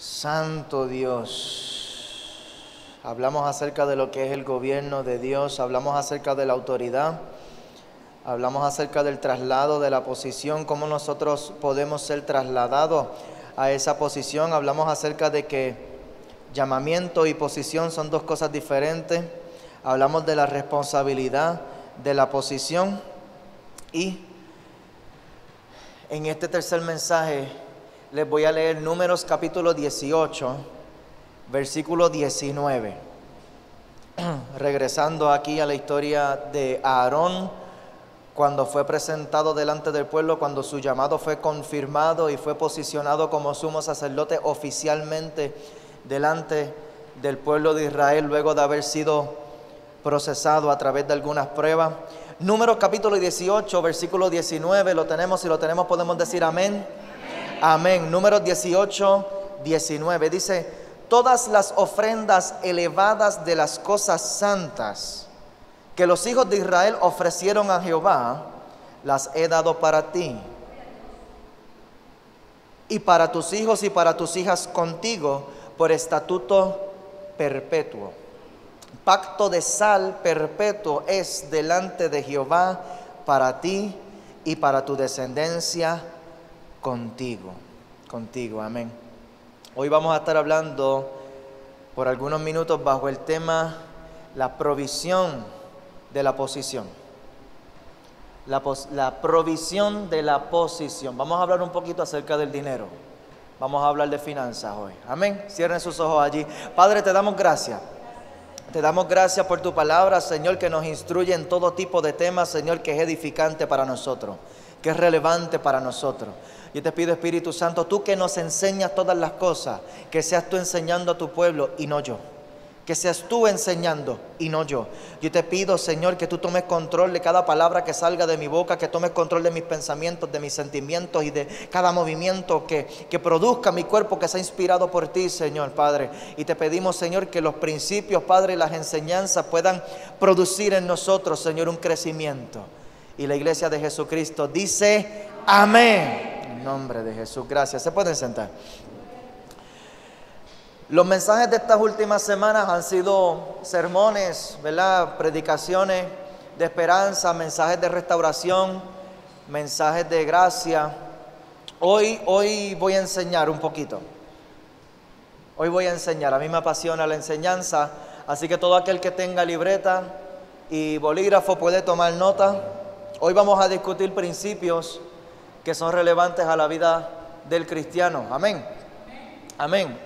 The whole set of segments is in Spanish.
Santo Dios. Hablamos acerca de lo que es el gobierno de Dios, hablamos acerca de la autoridad, hablamos acerca del traslado de la posición, cómo nosotros podemos ser trasladados a esa posición. Hablamos acerca de que llamamiento y posición son dos cosas diferentes. Hablamos de la responsabilidad de la posición y en este tercer mensaje les voy a leer Números capítulo 18, versículo 19. Regresando aquí a la historia de Aarón, cuando fue presentado delante del pueblo, cuando su llamado fue confirmado y fue posicionado como sumo sacerdote oficialmente delante del pueblo de Israel, luego de haber sido procesado a través de algunas pruebas. Números capítulo 18, versículo 19, lo tenemos, si lo tenemos podemos decir amén. Amén. Números 18, 19. Dice: todas las ofrendas elevadas de las cosas santas que los hijos de Israel ofrecieron a Jehová, las he dado para ti y para tus hijos y para tus hijas contigo por estatuto perpetuo. Pacto de sal perpetuo es delante de Jehová para ti y para tu descendencia contigo, amén. Hoy vamos a estar hablando por algunos minutos bajo el tema la provisión de la posición. La provisión de la posición. Vamos a hablar un poquito acerca del dinero. Vamos a hablar de finanzas hoy, amén. Cierren sus ojos allí. Padre, te damos gracias. Te damos gracias por tu palabra, Señor, que nos instruye en todo tipo de temas, Señor, que es edificante para nosotros, que es relevante para nosotros. Yo te pido, Espíritu Santo, tú que nos enseñas todas las cosas, que seas tú enseñando a tu pueblo y no yo. Que seas tú enseñando y no yo. Yo te pido, Señor, que tú tomes control de cada palabra que salga de mi boca, que tomes control de mis pensamientos, de mis sentimientos y de cada movimiento que produzca mi cuerpo, que sea inspirado por ti, Señor, Padre. Y te pedimos, Señor, que los principios, Padre, y las enseñanzas puedan producir en nosotros, Señor, un crecimiento. Y la iglesia de Jesucristo dice amén. En nombre de Jesús, gracias. Se pueden sentar. Los mensajes de estas últimas semanas han sido sermones, ¿verdad? Predicaciones de esperanza, mensajes de restauración, mensajes de gracia. Hoy voy a enseñar un poquito. Hoy voy a enseñar. A mí me apasiona la enseñanza, así que todo aquel que tenga libreta y bolígrafo puede tomar nota. Hoy vamos a discutir principios que son relevantes a la vida del cristiano. Amén. Amén.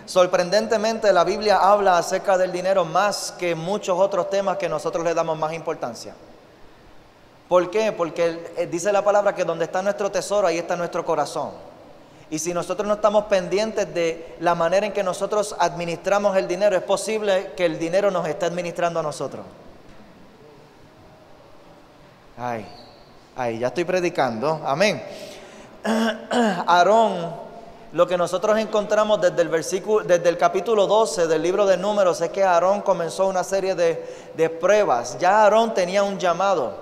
Sorprendentemente la Biblia habla acerca del dinero más que muchos otros temas que nosotros le damos más importancia. ¿Por qué? Porque dice la palabra que donde está nuestro tesoro, ahí está nuestro corazón. Y si nosotros no estamos pendientes de la manera en que nosotros administramos el dinero, es posible que el dinero nos esté administrando a nosotros. Ay, ya estoy predicando. Amén. Aarón, lo que nosotros encontramos desde el capítulo 12 del libro de Números es que Aarón comenzó una serie de pruebas. Ya Aarón tenía un llamado.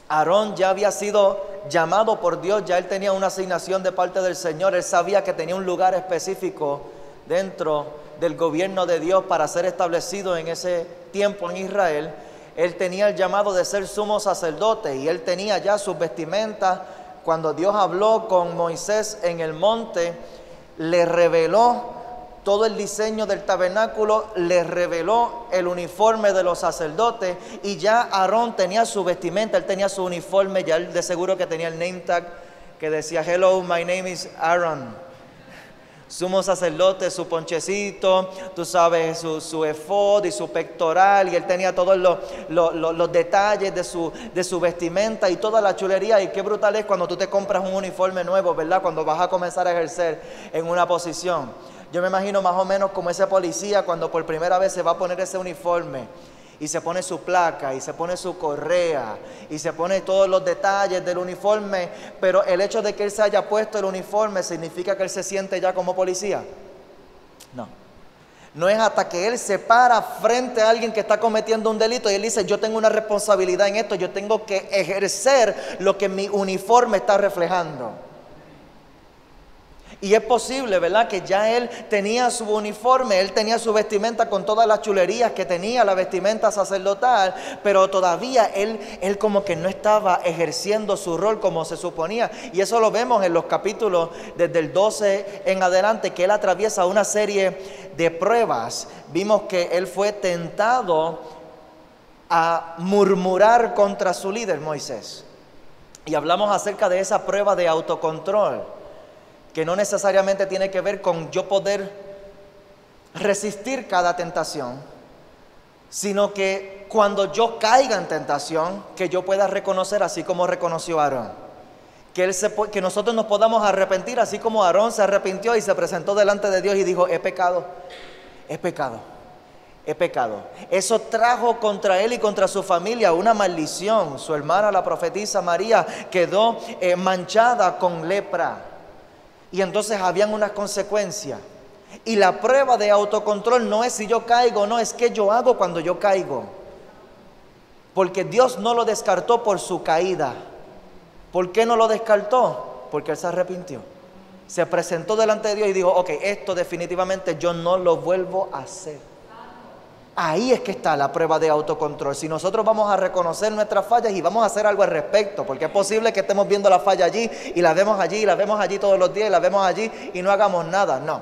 Aarón ya había sido llamado por Dios, ya él tenía una asignación de parte del Señor. Él sabía que tenía un lugar específico dentro del gobierno de Dios para ser establecido en ese tiempo en Israel. Él tenía el llamado de ser sumo sacerdote y él tenía ya sus vestimentas. Cuando Dios habló con Moisés en el monte, le reveló todo el diseño del tabernáculo, le reveló el uniforme de los sacerdotes y ya Aarón tenía su vestimenta, él tenía su uniforme, ya él de seguro que tenía el name tag que decía "Hello, my name is Aaron". Sumo sacerdote, su ponchecito, tú sabes, su efod y su pectoral, y él tenía todos los detalles de su vestimenta y toda la chulería. Y qué brutal es cuando tú te compras un uniforme nuevo, ¿verdad? Cuando vas a comenzar a ejercer en una posición. Yo me imagino más o menos como ese policía cuando por primera vez se va a poner ese uniforme y se pone su placa y se pone su correa y se pone todos los detalles del uniforme, pero el hecho de que él se haya puesto el uniforme significa que él se siente ya como policía. No es hasta que él se para frente a alguien que está cometiendo un delito y él dice: yo tengo una responsabilidad en esto, yo tengo que ejercer lo que mi uniforme está reflejando. Y es posible, ¿verdad?, que ya él tenía su uniforme, él tenía su vestimenta con todas las chulerías que tenía la vestimenta sacerdotal, pero todavía él como que no estaba ejerciendo su rol como se suponía. Y eso lo vemos en los capítulos desde el 12 en adelante, que él atraviesa una serie de pruebas. Vimos que él fue tentado a murmurar contra su líder Moisés. Y hablamos acerca de esa prueba de autocontrol, que no necesariamente tiene que ver con yo poder resistir cada tentación, sino que cuando yo caiga en tentación, que yo pueda reconocer así como reconoció Aarón. Que nosotros nos podamos arrepentir así como Aarón se arrepintió y se presentó delante de Dios y dijo: he pecado, he pecado, he pecado. Eso trajo contra él y contra su familia una maldición. Su hermana, la profetisa María, quedó manchada con lepra. Y entonces habían unas consecuencias. Y la prueba de autocontrol no es si yo caigo, no, es qué yo hago cuando yo caigo. Porque Dios no lo descartó por su caída. ¿Por qué no lo descartó? Porque él se arrepintió. Se presentó delante de Dios y dijo: ok, esto definitivamente yo no lo vuelvo a hacer. Ahí es que está la prueba de autocontrol. Si nosotros vamos a reconocer nuestras fallas y vamos a hacer algo al respecto, porque es posible que estemos viendo la falla allí y la vemos allí y la vemos allí todos los días y la vemos allí y no hagamos nada. No,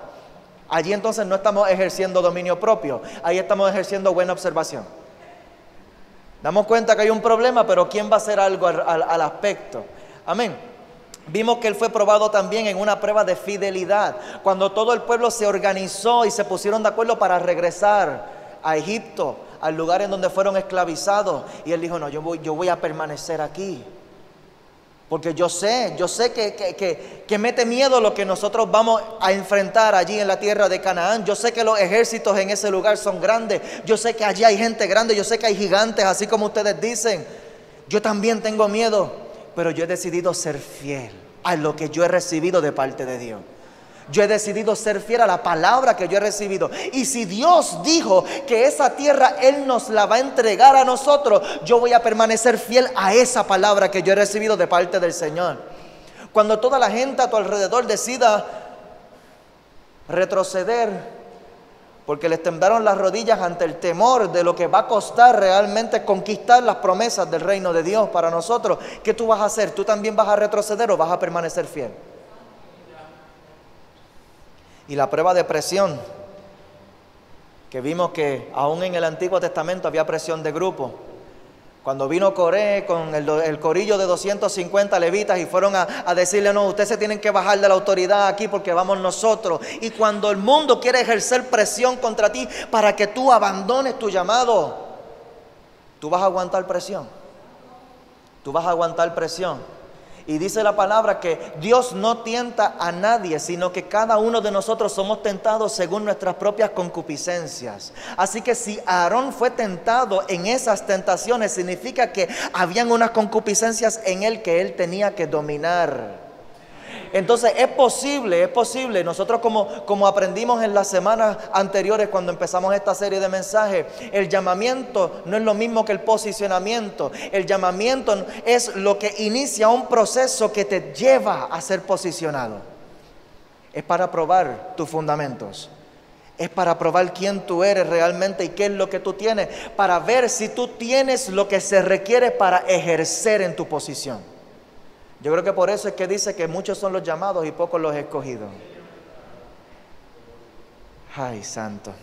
allí entonces no estamos ejerciendo dominio propio, ahí estamos ejerciendo buena observación. Damos cuenta que hay un problema, pero ¿quién va a hacer algo al aspecto? Amén. Vimos que él fue probado también en una prueba de fidelidad, cuando todo el pueblo se organizó y se pusieron de acuerdo para regresar a Egipto, al lugar en donde fueron esclavizados. Y él dijo: no, yo voy a permanecer aquí. Porque yo sé que mete miedo lo que nosotros vamos a enfrentar allí en la tierra de Canaán. Yo sé que los ejércitos en ese lugar son grandes. Yo sé que allí hay gente grande. Yo sé que hay gigantes, así como ustedes dicen. Yo también tengo miedo, pero yo he decidido ser fiel a lo que yo he recibido de parte de Dios. Yo he decidido ser fiel a la palabra que yo he recibido. Y si Dios dijo que esa tierra Él nos la va a entregar a nosotros, yo voy a permanecer fiel a esa palabra que yo he recibido de parte del Señor. Cuando toda la gente a tu alrededor decida retroceder porque les temblaron las rodillas ante el temor de lo que va a costar realmente conquistar las promesas del reino de Dios para nosotros, ¿qué tú vas a hacer? ¿Tú también vas a retroceder o vas a permanecer fiel? Y la prueba de presión, que vimos que aún en el Antiguo Testamento había presión de grupo. Cuando vino Coré con el corillo de 250 levitas y fueron a decirle: no, ustedes se tienen que bajar de la autoridad aquí porque vamos nosotros. Y cuando el mundo quiere ejercer presión contra ti para que tú abandones tu llamado, tú vas a aguantar presión. Tú vas a aguantar presión. Y dice la palabra que Dios no tienta a nadie, sino que cada uno de nosotros somos tentados según nuestras propias concupiscencias. Así que si Aarón fue tentado en esas tentaciones, significa que habían unas concupiscencias en él que él tenía que dominar. Entonces es posible, nosotros como aprendimos en las semanas anteriores cuando empezamos esta serie de mensajes, el llamamiento no es lo mismo que el posicionamiento. El llamamiento es lo que inicia un proceso que te lleva a ser posicionado. Es para probar tus fundamentos. Es para probar quién tú eres realmente y qué es lo que tú tienes, para ver si tú tienes lo que se requiere para ejercer en tu posición. Yo creo que por eso es que dice que muchos son los llamados y pocos los escogidos. Ay, santo.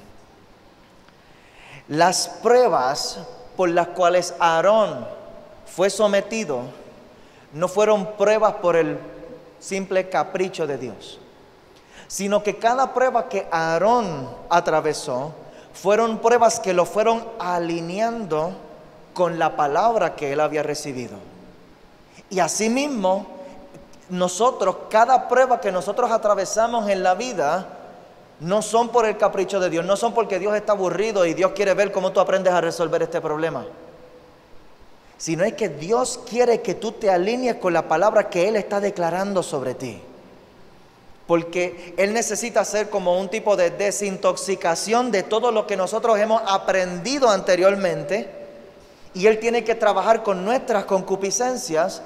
Las pruebas por las cuales Aarón fue sometido no fueron pruebas por el simple capricho de Dios, sino que cada prueba que Aarón atravesó fueron pruebas que lo fueron alineando con la palabra que él había recibido. Y asimismo, nosotros, cada prueba que nosotros atravesamos en la vida, no son por el capricho de Dios, no son porque Dios está aburrido y Dios quiere ver cómo tú aprendes a resolver este problema, sino es que Dios quiere que tú te alinees con la palabra que Él está declarando sobre ti. Porque Él necesita hacer como un tipo de desintoxicación de todo lo que nosotros hemos aprendido anteriormente, y Él tiene que trabajar con nuestras concupiscencias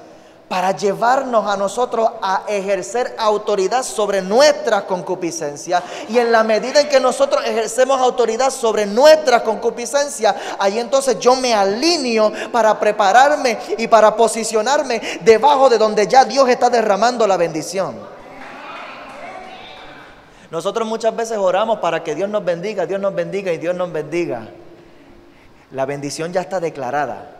para llevarnos a nosotros a ejercer autoridad sobre nuestras concupiscencias. Y en la medida en que nosotros ejercemos autoridad sobre nuestras concupiscencias, ahí entonces yo me alineo para prepararme y para posicionarme debajo de donde ya Dios está derramando la bendición. Nosotros muchas veces oramos para que Dios nos bendiga y Dios nos bendiga. La bendición ya está declarada.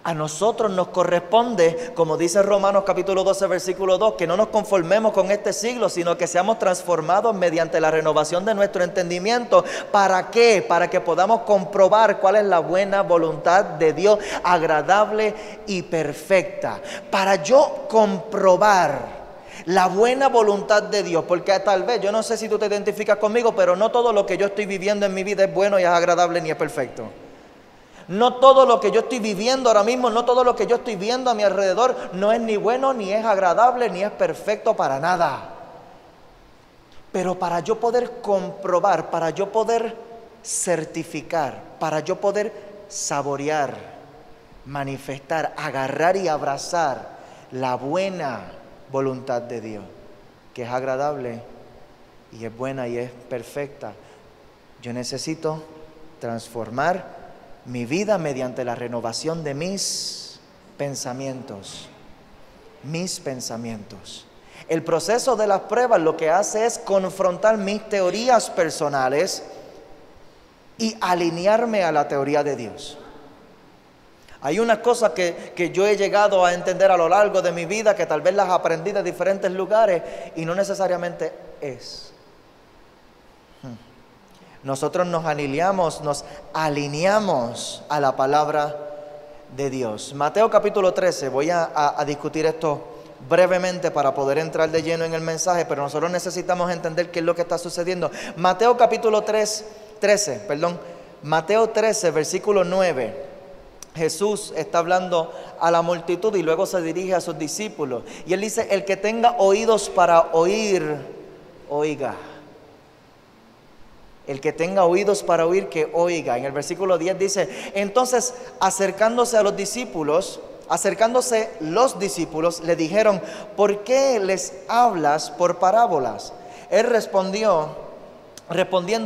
A nosotros nos corresponde, como dice Romanos capítulo 12, versículo 2, que no nos conformemos con este siglo, sino que seamos transformados mediante la renovación de nuestro entendimiento. ¿Para qué? Para que podamos comprobar cuál es la buena voluntad de Dios, agradable y perfecta. Para yo comprobar la buena voluntad de Dios, porque tal vez, yo no sé si tú te identificas conmigo, pero no todo lo que yo estoy viviendo en mi vida es bueno y es agradable ni es perfecto. No todo lo que yo estoy viviendo ahora mismo, no todo lo que yo estoy viendo a mi alrededor, no es ni bueno, ni es agradable, ni es perfecto para nada. Pero para yo poder comprobar, para yo poder certificar, para yo poder saborear, manifestar, agarrar y abrazar la buena voluntad de Dios, que es agradable y es buena y es perfecta, yo necesito transformar mi vida mediante la renovación de mis pensamientos. Mis pensamientos. El proceso de las pruebas lo que hace es confrontar mis teorías personales y alinearme a la teoría de Dios. Hay unas cosas que yo he llegado a entender a lo largo de mi vida, que tal vez las aprendí de diferentes lugares y no necesariamente es. Nosotros nos alineamos a la palabra de Dios. Mateo capítulo 13, voy a discutir esto brevemente para poder entrar de lleno en el mensaje, pero nosotros necesitamos entender qué es lo que está sucediendo. Mateo capítulo 13, Mateo 13, versículo 9. Jesús está hablando a la multitud y luego se dirige a sus discípulos. Y Él dice, el que tenga oídos para oír, oiga. El que tenga oídos para oír, que oiga. En el versículo 10 dice, entonces acercándose los discípulos, le dijeron, ¿por qué les hablas por parábolas? Él respondiendo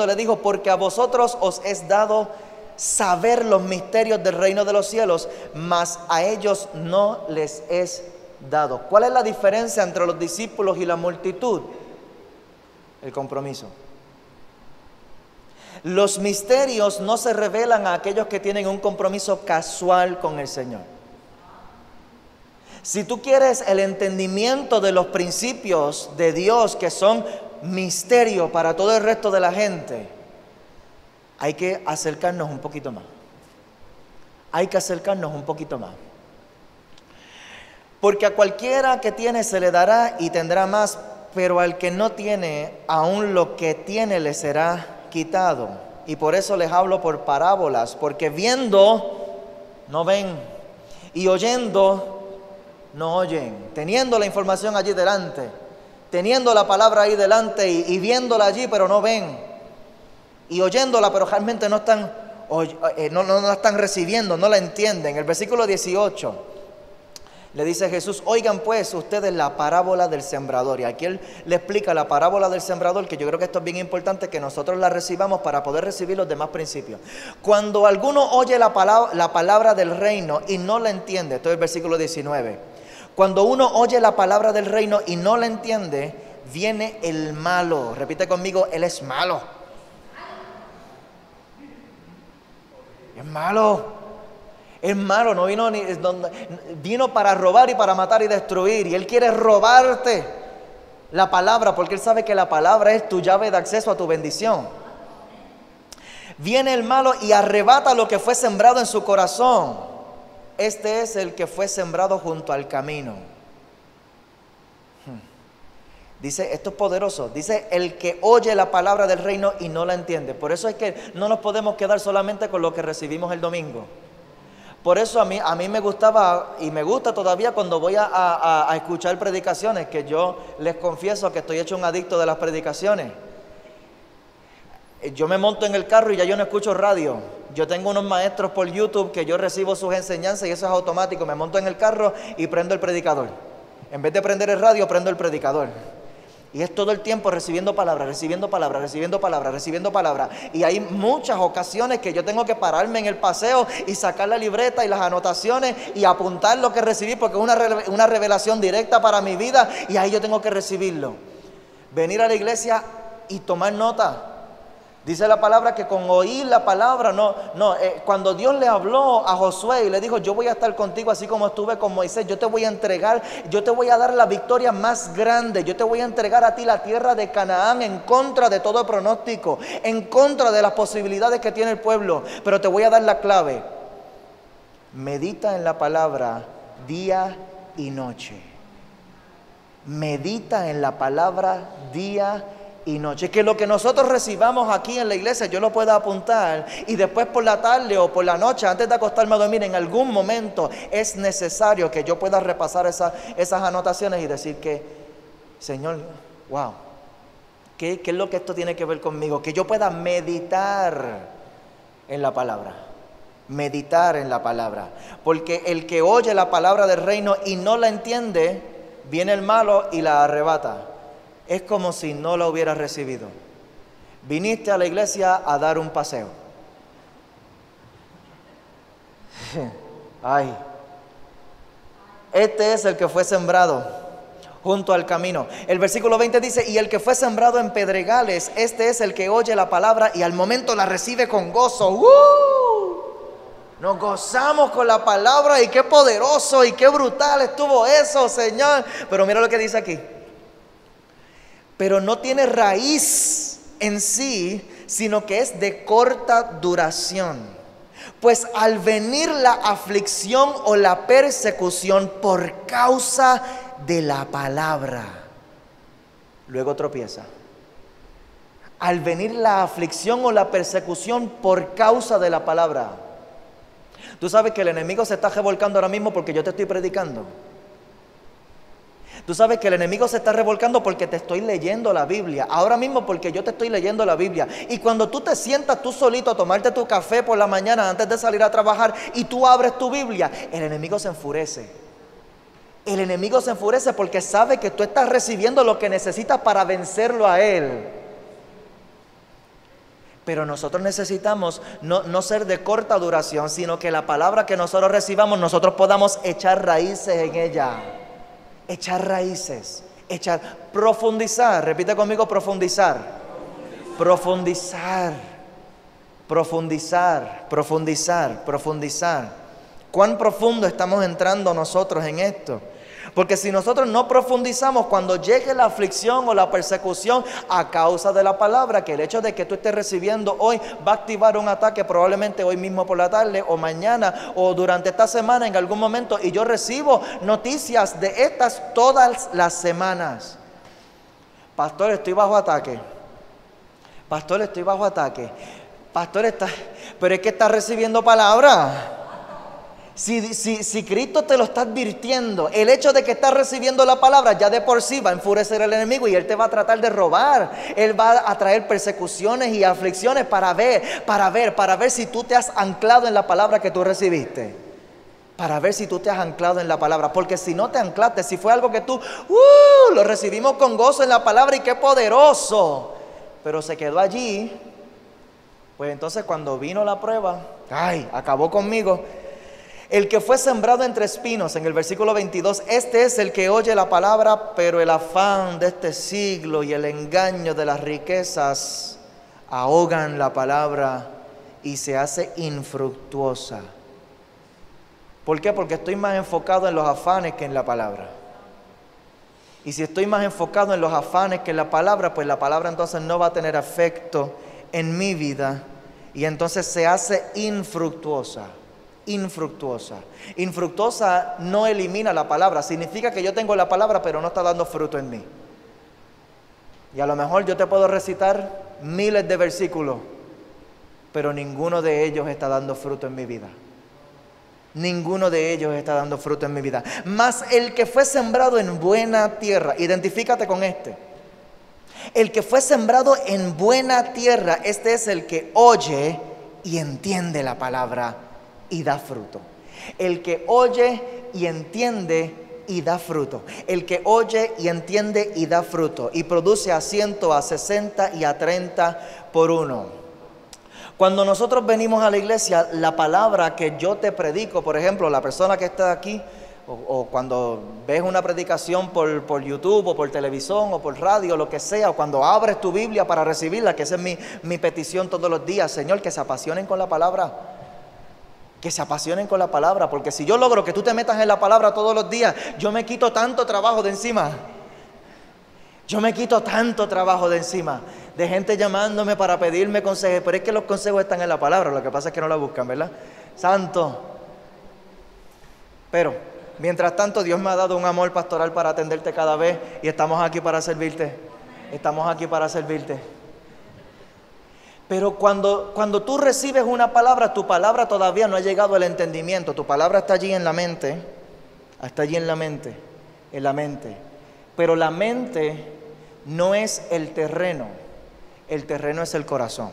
le dijo, porque a vosotros os es dado saber los misterios del reino de los cielos, mas a ellos no les es dado. ¿Cuál es la diferencia entre los discípulos y la multitud? El compromiso. Los misterios no se revelan a aquellos que tienen un compromiso casual con el Señor. Si tú quieres el entendimiento de los principios de Dios, que son misterio para todo el resto de la gente, hay que acercarnos un poquito más. Porque a cualquiera que tiene se le dará y tendrá más, pero al que no tiene, aún lo que tiene le será quitado. Y por eso les hablo por parábolas, porque viendo no ven y oyendo no oyen, teniendo la información allí delante, teniendo la palabra ahí delante y viéndola allí, pero no ven, y oyéndola, pero realmente no están recibiendo, no la entienden. El versículo 18 le dice Jesús, oigan pues ustedes la parábola del sembrador. Y aquí Él le explica la parábola del sembrador, que yo creo que esto es bien importante que nosotros la recibamos para poder recibir los demás principios. Cuando alguno oye la palabra del reino y no la entiende, esto es el versículo 19. Cuando uno oye la palabra del reino y no la entiende, viene el malo. Repite conmigo, Él es malo. Es malo. Es malo, no vino para robar y para matar y destruir. Y Él quiere robarte la palabra, porque Él sabe que la palabra es tu llave de acceso a tu bendición. Viene el malo y arrebata lo que fue sembrado en su corazón. Este es el que fue sembrado junto al camino. Dice, esto es poderoso, dice el que oye la palabra del reino y no la entiende. Por eso es que no nos podemos quedar solamente con lo que recibimos el domingo. Por eso a mí me gustaba y me gusta todavía cuando voy a escuchar predicaciones, que yo les confieso que estoy hecho un adicto de las predicaciones. Yo me monto en el carro y ya yo no escucho radio. Yo tengo unos maestros por YouTube que yo recibo sus enseñanzas y eso es automático. Me monto en el carro y prendo el predicador. En vez de prender el radio, prendo el predicador. Y es todo el tiempo recibiendo palabras, recibiendo palabras, recibiendo palabras, recibiendo palabras. Y hay muchas ocasiones que yo tengo que pararme en el paseo y sacar la libreta y las anotaciones y apuntar lo que recibí porque es una revelación directa para mi vida y ahí yo tengo que recibirlo. Venir a la iglesia y tomar nota. Dice la palabra que con oír la palabra, cuando Dios le habló a Josué y le dijo, yo voy a estar contigo así como estuve con Moisés, yo te voy a entregar, yo te voy a dar la victoria más grande, yo te voy a entregar a ti la tierra de Canaán en contra de todo pronóstico, en contra de las posibilidades que tiene el pueblo, pero te voy a dar la clave. Medita en la palabra día y noche. Medita en la palabra día y noche. Que lo que nosotros recibamos aquí en la iglesia yo lo pueda apuntar y después por la tarde o por la noche antes de acostarme a dormir en algún momento es necesario que yo pueda repasar esas anotaciones y decir que, Señor, wow, ¿qué es lo que esto tiene que ver conmigo? Que yo pueda meditar en la palabra. Meditar en la palabra. Porque el que oye la palabra del reino y no la entiende, viene el malo y la arrebata. Es como si no la hubieras recibido. Viniste a la iglesia a dar un paseo. Ay. Este es el que fue sembrado junto al camino. El versículo 20 dice, y el que fue sembrado en pedregales, este es el que oye la palabra y al momento la recibe con gozo. Nos gozamos con la palabra y qué poderoso y qué brutal estuvo eso, Señor. Pero mira lo que dice aquí. Pero no tiene raíz en sí, sino que es de corta duración. Pues al venir la aflicción o la persecución por causa de la palabra, luego tropieza. Al venir la aflicción o la persecución por causa de la palabra. Tú sabes que el enemigo se está revolcando ahora mismo porque yo te estoy predicando. Tú sabes que el enemigo se está revolcando porque te estoy leyendo la Biblia. Ahora mismo porque yo te estoy leyendo la Biblia. Y cuando tú te sientas tú solito a tomarte tu café por la mañana antes de salir a trabajar y tú abres tu Biblia, el enemigo se enfurece. El enemigo se enfurece porque sabe que tú estás recibiendo lo que necesitas para vencerlo a él. Pero nosotros necesitamos no ser de corta duración, sino que la palabra que nosotros recibamos, nosotros podamos echar raíces en ella. Echar raíces, profundizar, repite conmigo, profundizar. ¿Cuán profundo estamos entrando nosotros en esto? Porque si nosotros no profundizamos, cuando llegue la aflicción o la persecución a causa de la palabra, que el hecho de que tú estés recibiendo hoy va a activar un ataque probablemente hoy mismo por la tarde o mañana o durante esta semana en algún momento, y yo recibo noticias de estas todas las semanas. Pastor, estoy bajo ataque. Pastor, estoy bajo ataque. Pastor, pero es que está recibiendo palabra. Si Cristo te lo está advirtiendo, el hecho de que estás recibiendo la palabra ya de por sí va a enfurecer al enemigo y él te va a tratar de robar. Él va a traer persecuciones y aflicciones para ver si tú te has anclado en la palabra que tú recibiste. Para ver si tú te has anclado en la palabra. Porque si no te anclaste, si fue algo que tú lo recibimos con gozo en la palabra y qué poderoso, pero se quedó allí, pues entonces cuando vino la prueba, acabó conmigo. El que fue sembrado entre espinos, en el versículo 22, este es el que oye la palabra, pero el afán de este siglo y el engaño de las riquezas ahogan la palabra y se hace infructuosa. ¿Por qué? Porque estoy más enfocado en los afanes que en la palabra. Y si estoy más enfocado en los afanes que en la palabra, pues la palabra entonces no va a tener efecto en mi vida y entonces se hace infructuosa. Infructuosa no elimina la palabra, significa que yo tengo la palabra pero no está dando fruto en mí. Y a lo mejor yo te puedo recitar miles de versículos, pero ninguno de ellos está dando fruto en mi vida. Ninguno de ellos está dando fruto en mi vida. Mas el que fue sembrado en buena tierra, identifícate con este. El que fue sembrado en buena tierra, este es el que oye y entiende la palabra y da fruto. El que oye y entiende y da fruto. El que oye y entiende y da fruto. Y produce a 100, a 60 y a 30 por uno. Cuando nosotros venimos a la iglesia, la palabra que yo te predico, por ejemplo, la persona que está aquí, o cuando ves una predicación por YouTube o por televisión o por radio, lo que sea, o cuando abres tu Biblia para recibirla, que esa es mi petición todos los días, Señor, que se apasionen con la palabra. Que se apasionen con la palabra, porque si yo logro que tú te metas en la palabra todos los días, yo me quito tanto trabajo de encima. Yo me quito tanto trabajo de encima, de gente llamándome para pedirme consejos, pero es que los consejos están en la palabra, lo que pasa es que no la buscan, ¿verdad? Santo. Pero, mientras tanto, Dios me ha dado un amor pastoral para atenderte cada vez y estamos aquí para servirte. Estamos aquí para servirte. Pero cuando tú recibes una palabra, tu palabra todavía no ha llegado al entendimiento. Tu palabra está allí en la mente. Está allí en la mente. Pero la mente no es el terreno es el corazón.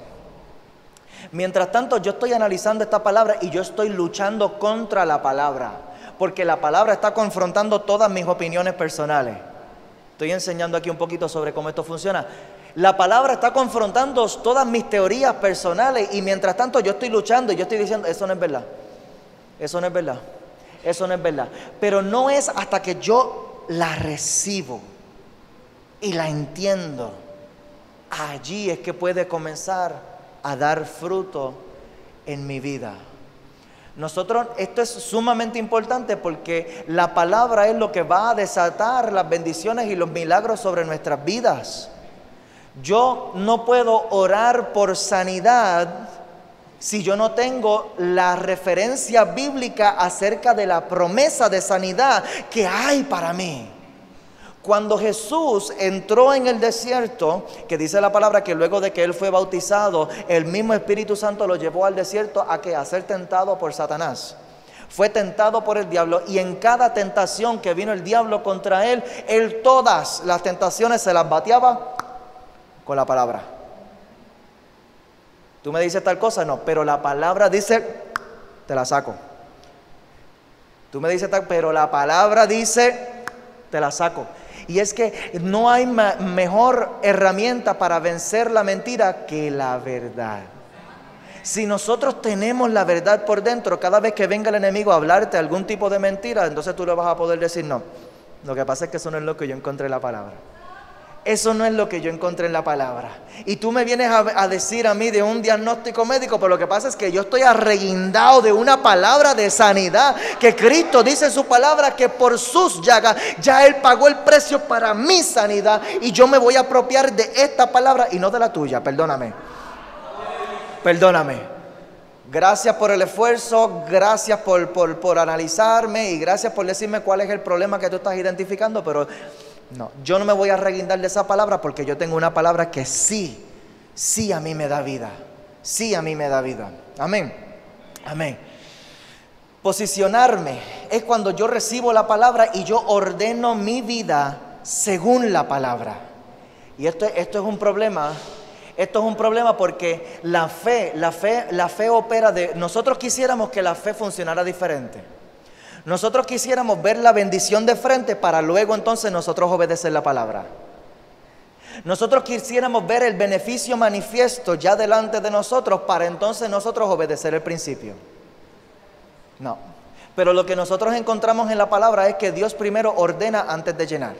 Mientras tanto, yo estoy analizando esta palabra y yo estoy luchando contra la palabra, porque la palabra está confrontando todas mis opiniones personales. Estoy enseñando aquí un poquito sobre cómo esto funciona. La palabra está confrontando todas mis teorías personales y mientras tanto yo estoy luchando y yo estoy diciendo, eso no es verdad, eso no es verdad, eso no es verdad. Pero no es hasta que yo la recibo y la entiendo, allí es que puede comenzar a dar fruto en mi vida. Nosotros, esto es sumamente importante porque la palabra es lo que va a desatar las bendiciones y los milagros sobre nuestras vidas. Yo no puedo orar por sanidad si yo no tengo la referencia bíblica acerca de la promesa de sanidad que hay para mí. Cuando Jesús entró en el desierto, que dice la palabra que luego de que Él fue bautizado, el mismo Espíritu Santo lo llevó al desierto a ser tentado por Satanás. Fue tentado por el diablo y en cada tentación que vino el diablo contra Él todas las tentaciones se las bateaba con la palabra. Tú me dices tal cosa, no, pero la palabra dice, te la saco. Tú me dices tal, pero la palabra dice, te la saco. Y es que no hay mejor herramienta para vencer la mentira que la verdad. Si nosotros tenemos la verdad por dentro, cada vez que venga el enemigo a hablarte algún tipo de mentira, entonces tú le vas a poder decir, no, lo que pasa es que eso no es lo que yo encontré en la palabra. Eso no es lo que yo encontré en la palabra. Y tú me vienes a decir a mí de un diagnóstico médico, pero lo que pasa es que yo estoy arreguindado de una palabra de sanidad, que Cristo dice en su palabra que por sus llagas ya Él pagó el precio para mi sanidad y yo me voy a apropiar de esta palabra y no de la tuya, perdóname. Gracias por el esfuerzo, gracias por analizarme y gracias por decirme cuál es el problema que tú estás identificando, pero no, yo no me voy a reguindar de esa palabra porque yo tengo una palabra que sí a mí me da vida. Sí a mí me da vida. Amén. Amén. Posicionarme es cuando yo recibo la palabra y yo ordeno mi vida según la palabra. Y esto es un problema. Esto es un problema porque la fe opera nosotros quisiéramos que la fe funcionara diferente. Nosotros quisiéramos ver la bendición de frente para luego entonces nosotros obedecer la palabra. Nosotros quisiéramos ver el beneficio manifiesto ya delante de nosotros para entonces nosotros obedecer el principio. No, pero lo que nosotros encontramos en la palabra es que Dios primero ordena antes de llenar.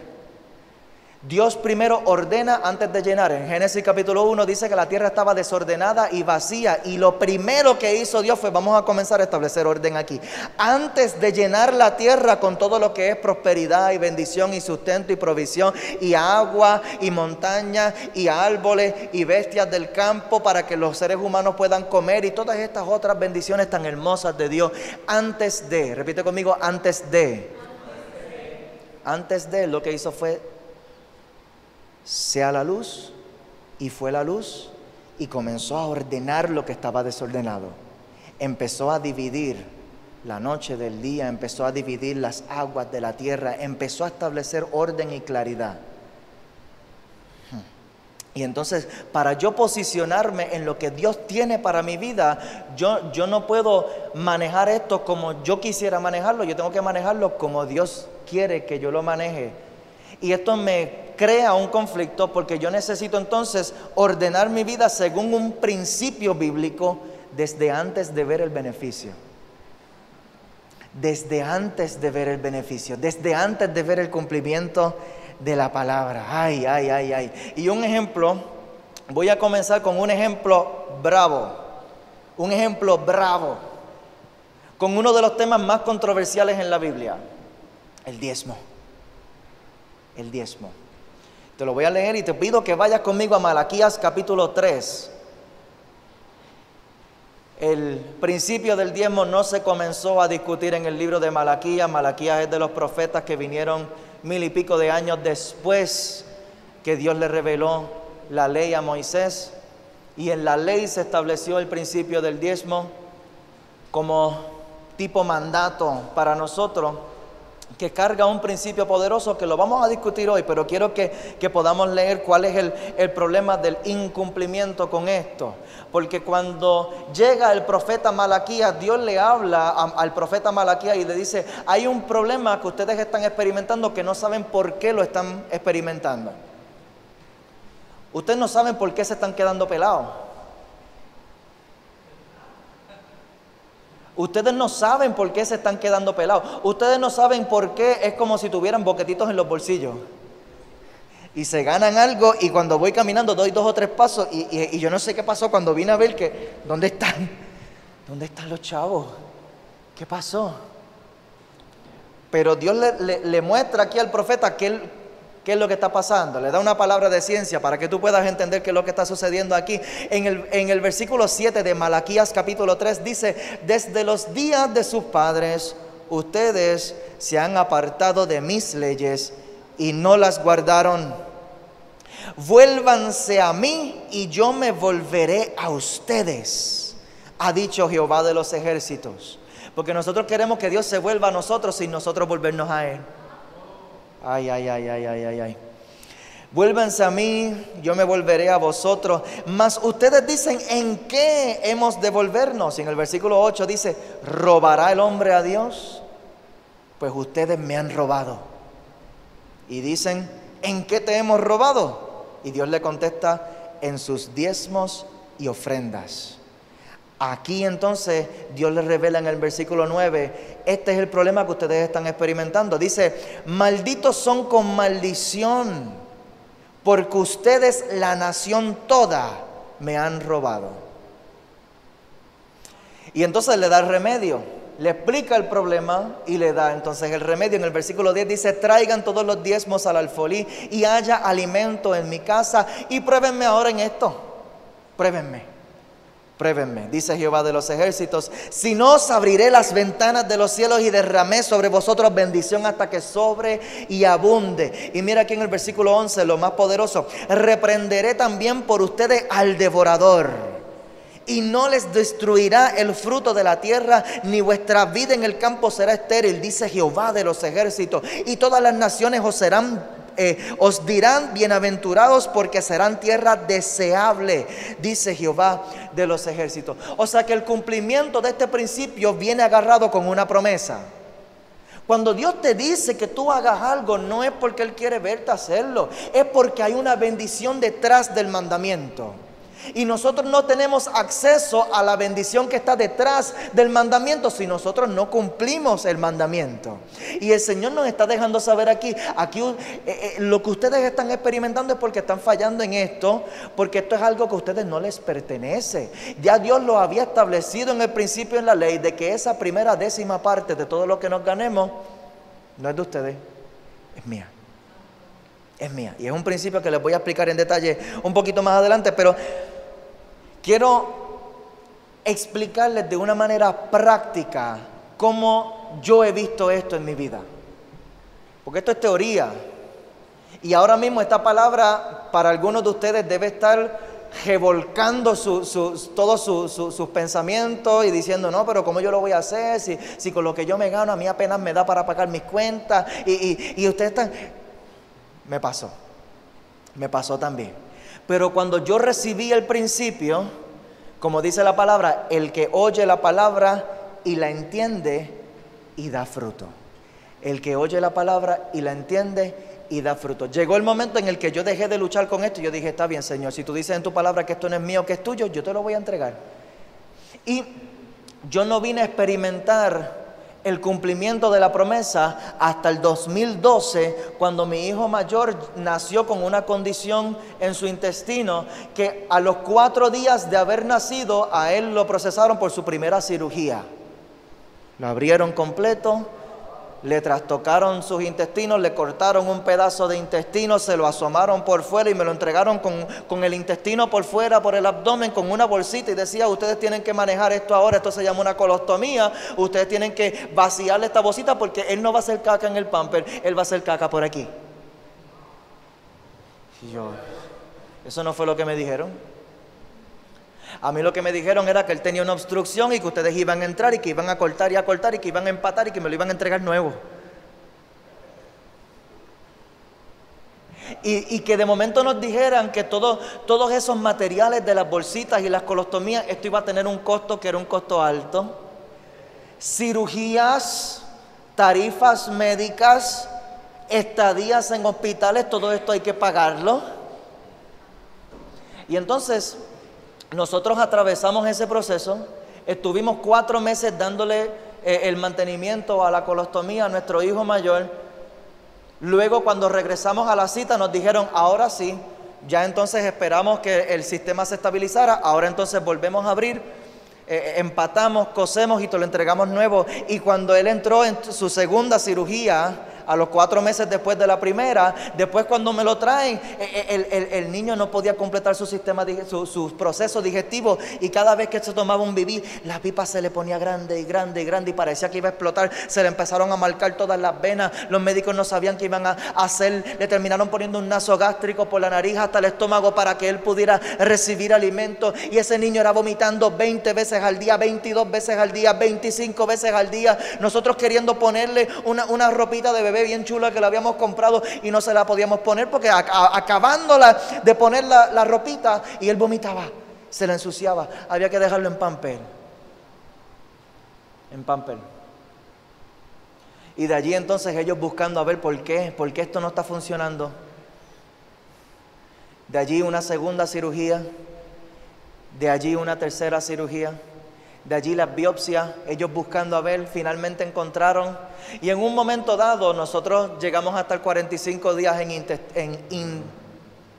Dios primero ordena antes de llenar. En Génesis capítulo 1 dice que la tierra estaba desordenada y vacía. Y lo primero que hizo Dios fue, vamos a comenzar a establecer orden aquí. Antes de llenar la tierra con todo lo que es prosperidad y bendición y sustento y provisión y agua y montañas y árboles y bestias del campo para que los seres humanos puedan comer y todas estas otras bendiciones tan hermosas de Dios. Repite conmigo, antes de lo que hizo fue sea la luz, y fue la luz, y comenzó a ordenar lo que estaba desordenado. Empezó a dividir la noche del día, empezó a dividir las aguas de la tierra, empezó a establecer orden y claridad. Y entonces, para yo posicionarme en lo que Dios tiene para mi vida, yo no puedo manejar esto como yo quisiera manejarlo, yo tengo que manejarlo como Dios quiere que yo lo maneje. Y esto me crea un conflicto porque yo necesito entonces ordenar mi vida según un principio bíblico desde antes de ver el beneficio. Desde antes de ver el beneficio, desde antes de ver el cumplimiento de la palabra. Ay, ay, ay, ay. Y un ejemplo, voy a comenzar con un ejemplo bravo. Un ejemplo bravo. Con uno de los temas más controversiales en la Biblia. El diezmo. El diezmo. Te lo voy a leer y te pido que vayas conmigo a Malaquías capítulo 3. El principio del diezmo no se comenzó a discutir en el libro de Malaquías. Malaquías es de los profetas que vinieron 1000 y pico de años después que Dios le reveló la ley a Moisés. Y en la ley se estableció el principio del diezmo como tipo mandato para nosotros, que carga un principio poderoso que lo vamos a discutir hoy, pero quiero que podamos leer cuál es el problema del incumplimiento con esto. Porque cuando llega el profeta Malaquías, Dios le habla al profeta Malaquías y le dice: hay un problema que ustedes están experimentando que no saben por qué lo están experimentando. Ustedes no saben por qué se están quedando pelados. Ustedes no saben por qué se están quedando pelados. Ustedes no saben por qué es como si tuvieran boquetitos en los bolsillos. Y se ganan algo y cuando voy caminando doy 2 o 3 pasos y yo no sé qué pasó cuando vine a ver que, ¿dónde están? ¿Dónde están los chavos? ¿Qué pasó? Pero Dios le muestra aquí al profeta qué es lo que está pasando. Le da una palabra de ciencia para que tú puedas entender qué es lo que está sucediendo aquí. En el versículo 7 de Malaquías capítulo 3 dice: desde los días de sus padres ustedes se han apartado de mis leyes y no las guardaron. Vuélvanse a mí y yo me volveré a ustedes, ha dicho Jehová de los ejércitos. Porque nosotros queremos que Dios se vuelva a nosotros sin nosotros volvernos a Él. Ay, ay, ay, ay, ay, ay, ay. Vuélvanse a mí, yo me volveré a vosotros. Mas ustedes dicen: ¿en qué hemos de volvernos? Y en el versículo 8 dice: ¿robará el hombre a Dios? Pues ustedes me han robado. Y dicen: ¿en qué te hemos robado? Y Dios le contesta: en sus diezmos y ofrendas. Aquí entonces Dios les revela en el versículo 9, este es el problema que ustedes están experimentando. Dice: malditos son con maldición, porque ustedes, la nación toda, me han robado. Y entonces le da el remedio, le explica el problema y le da entonces el remedio. En el versículo 10 dice: traigan todos los diezmos al alfolí y haya alimento en mi casa, y pruébenme ahora en esto. Pruébenme, dice Jehová de los ejércitos, si no os abriré las ventanas de los cielos y derramé sobre vosotros bendición hasta que sobre y abunde. Y mira aquí en el versículo 11, lo más poderoso: reprenderé también por ustedes al devorador, y no les destruirá el fruto de la tierra, ni vuestra vida en el campo será estéril, dice Jehová de los ejércitos. Y todas las naciones os dirán bienaventurados, porque serán tierra deseable, dice Jehová de los ejércitos. O sea que el cumplimiento de este principio viene agarrado con una promesa. Cuando Dios te dice que tú hagas algo, no es porque Él quiere verte hacerlo, es porque hay una bendición detrás del mandamiento. Y nosotros no tenemos acceso a la bendición que está detrás del mandamiento si nosotros no cumplimos el mandamiento. Y el Señor nos está dejando saber aquí lo que ustedes están experimentando es porque están fallando en esto, porque esto es algo que a ustedes no les pertenece. Ya Dios lo había establecido en el principio en la ley, de que esa primera 10ª parte de todo lo que nos ganemos no es de ustedes, es mía. Es mía. Y es un principio que les voy a explicar en detalle un poquito más adelante, pero quiero explicarles de una manera práctica cómo yo he visto esto en mi vida. Porque esto es teoría. Y ahora mismo esta palabra para algunos de ustedes debe estar revolcando todos sus pensamientos y diciendo: no, pero ¿cómo yo lo voy a hacer? Si con lo que yo me gano a mí apenas me da para pagar mis cuentas. Y ustedes están... Me pasó también. Pero cuando yo recibí el principio, como dice la palabra, el que oye la palabra y la entiende y da fruto. El que oye la palabra y la entiende y da fruto. Llegó el momento en el que yo dejé de luchar con esto y yo dije, está bien, Señor, si tú dices en tu palabra que esto no es mío, que es tuyo, yo te lo voy a entregar. Y yo no vine a experimentar el cumplimiento de la promesa hasta el 2012, cuando mi hijo mayor nació con una condición en su intestino, que a los 4 días de haber nacido, a él lo procesaron por su primera cirugía. Lo abrieron completo, le trastocaron sus intestinos, le cortaron un pedazo de intestino, se lo asomaron por fuera y me lo entregaron con el intestino por fuera, por el abdomen, con una bolsita, y decía, ustedes tienen que manejar esto ahora, esto se llama una colostomía, ustedes tienen que vaciarle esta bolsita porque él no va a hacer caca en el pamper, él va a hacer caca por aquí. Y yo, eso no fue lo que me dijeron. A mí lo que me dijeron era que él tenía una obstrucción y que ustedes iban a entrar y que iban a cortar y que iban a empatar y que me lo iban a entregar nuevo. Y que de momento nos dijeran que todos esos materiales de las bolsitas y las colostomías, esto iba a tener un costo que era un costo alto. Cirugías, tarifas médicas, estadías en hospitales, todo esto hay que pagarlo. Y entonces nosotros atravesamos ese proceso, estuvimos 4 meses dándole el mantenimiento a la colostomía a nuestro hijo mayor. Luego, cuando regresamos a la cita, nos dijeron, ahora sí, ya entonces esperamos que el sistema se estabilizara, ahora entonces volvemos a abrir, empatamos, cosemos y te lo entregamos nuevo. Y cuando él entró en su segunda cirugía, a los 4 meses después de la primera, después cuando me lo traen, el niño no podía completar su sistema, su proceso digestivo, y cada vez que se tomaba un bibí, la pipa se le ponía grande y grande y grande y parecía que iba a explotar, se le empezaron a marcar todas las venas, los médicos no sabían qué iban a hacer, le terminaron poniendo un naso gástrico por la nariz hasta el estómago para que él pudiera recibir alimento, y ese niño era vomitando 20 veces al día, 22 veces al día, 25 veces al día, nosotros queriendo ponerle una ropita de bebé bien chula que la habíamos comprado y no se la podíamos poner porque acabándola de poner la ropita y él vomitaba, se la ensuciaba, había que dejarlo en pamper. Y de allí entonces ellos buscando a ver por qué esto no está funcionando. De allí una segunda cirugía, de allí una tercera cirugía, de allí las biopsias, ellos buscando a ver, finalmente encontraron. Y en un momento dado nosotros llegamos a estar 45 días en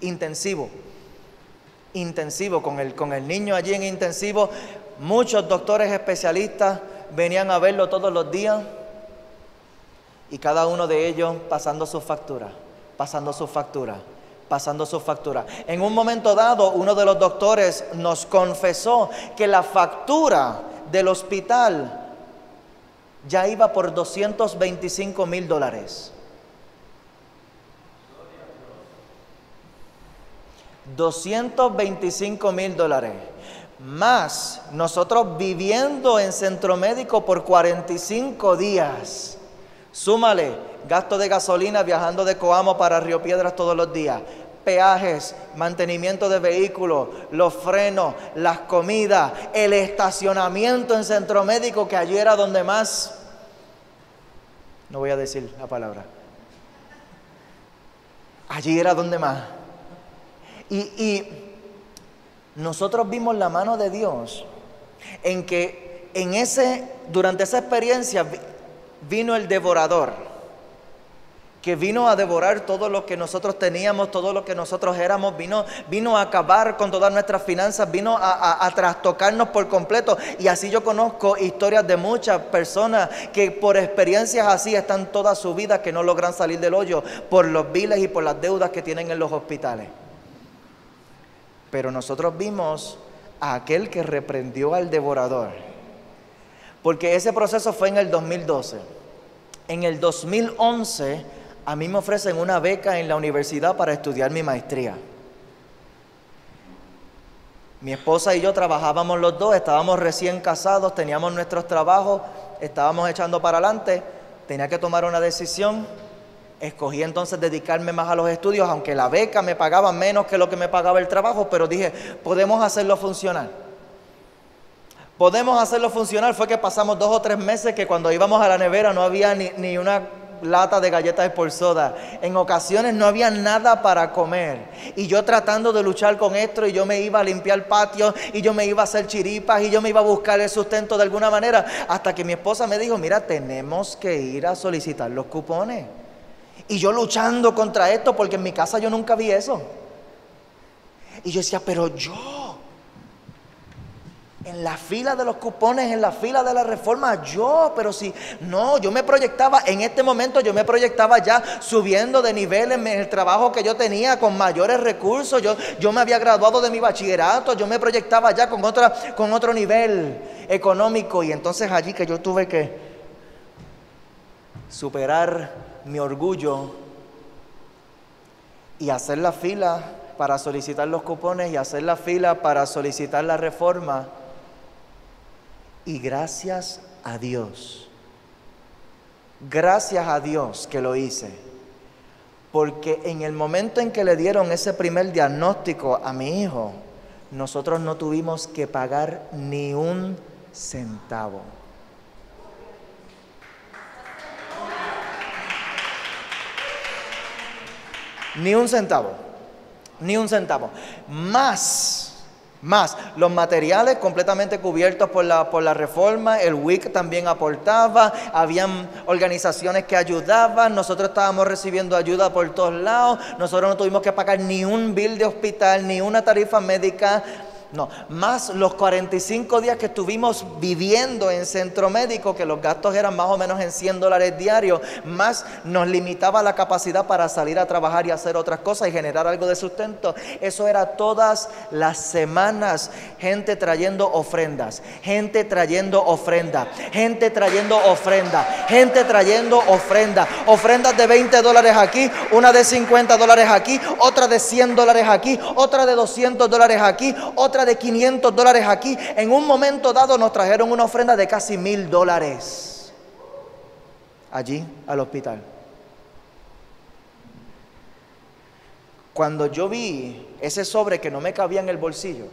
intensivo con el niño allí en intensivo. Muchos doctores especialistas venían a verlo todos los días y cada uno de ellos pasando sus facturas. En un momento dado, uno de los doctores nos confesó que la factura del hospital ya iba por $225,000. $225,000. Más nosotros viviendo en centro médico por 45 días. Súmale gasto de gasolina viajando de Coamo para Río Piedras todos los días, peajes, mantenimiento de vehículos, los frenos, las comidas, el estacionamiento en centro médico, que allí era donde más, no voy a decir la palabra, allí era donde más. Y nosotros vimos la mano de Dios en que durante esa experiencia vino el devorador, que vino a devorar todo lo que nosotros teníamos, todo lo que nosotros éramos, vino a acabar con todas nuestras finanzas, vino a trastocarnos por completo. Y así yo conozco historias de muchas personas que por experiencias así están toda su vida, que no logran salir del hoyo por los biles y por las deudas que tienen en los hospitales. Pero nosotros vimos a aquel que reprendió al devorador, porque ese proceso fue en el 2012. En el 2011 a mí me ofrecen una beca en la universidad para estudiar mi maestría. Mi esposa y yo trabajábamos los dos, estábamos recién casados, teníamos nuestros trabajos, estábamos echando para adelante, tenía que tomar una decisión Escogí entonces dedicarme más a los estudios, aunque la beca me pagaba menos que lo que me pagaba el trabajo, pero dije, podemos hacerlo funcionar. Podemos hacerlo funcionar. Fue que pasamos 2 o 3 meses que cuando íbamos a la nevera no había ni una lata de galletas por soda. En ocasiones no había nada para comer. Y yo tratando de luchar con esto, y yo me iba a limpiar el patio, y yo me iba a hacer chiripas, y yo me iba a buscar el sustento de alguna manera, hasta que mi esposa me dijo, mira, tenemos que ir a solicitar los cupones. Y yo luchando contra esto, porque en mi casa yo nunca vi eso. Y yo decía, pero yo, en la fila de los cupones, en la fila de la reforma, pero si, no, yo me proyectaba, en este momento yo me proyectaba ya subiendo de nivel en el trabajo que yo tenía, con mayores recursos, yo me había graduado de mi bachillerato, yo me proyectaba ya con otro nivel económico, y entonces allí que yo tuve que superar mi orgullo y hacer la fila para solicitar los cupones y hacer la fila para solicitar la reforma. Y gracias a Dios que lo hice, porque en el momento en que le dieron ese primer diagnóstico a mi hijo, nosotros no tuvimos que pagar ni un centavo. Ni un centavo. Más los materiales completamente cubiertos por la reforma. El WIC también aportaba, habían organizaciones que ayudaban, nosotros estábamos recibiendo ayuda por todos lados, nosotros no tuvimos que pagar ni un bill de hospital, ni una tarifa médica. No, más los 45 días que estuvimos viviendo en centro médico, que los gastos eran más o menos en $100 diarios, más nos limitaba la capacidad para salir a trabajar y hacer otras cosas y generar algo de sustento. Eso era todas las semanas, gente trayendo ofrendas, ofrendas de $20 aquí, una de $50 aquí, otra de $100 aquí, otra de $200 aquí, otra de $500 aquí. En un momento dado nos trajeron una ofrenda de casi $1,000 allí al hospital. Cuando yo vi ese sobre que no me cabía en el bolsillo,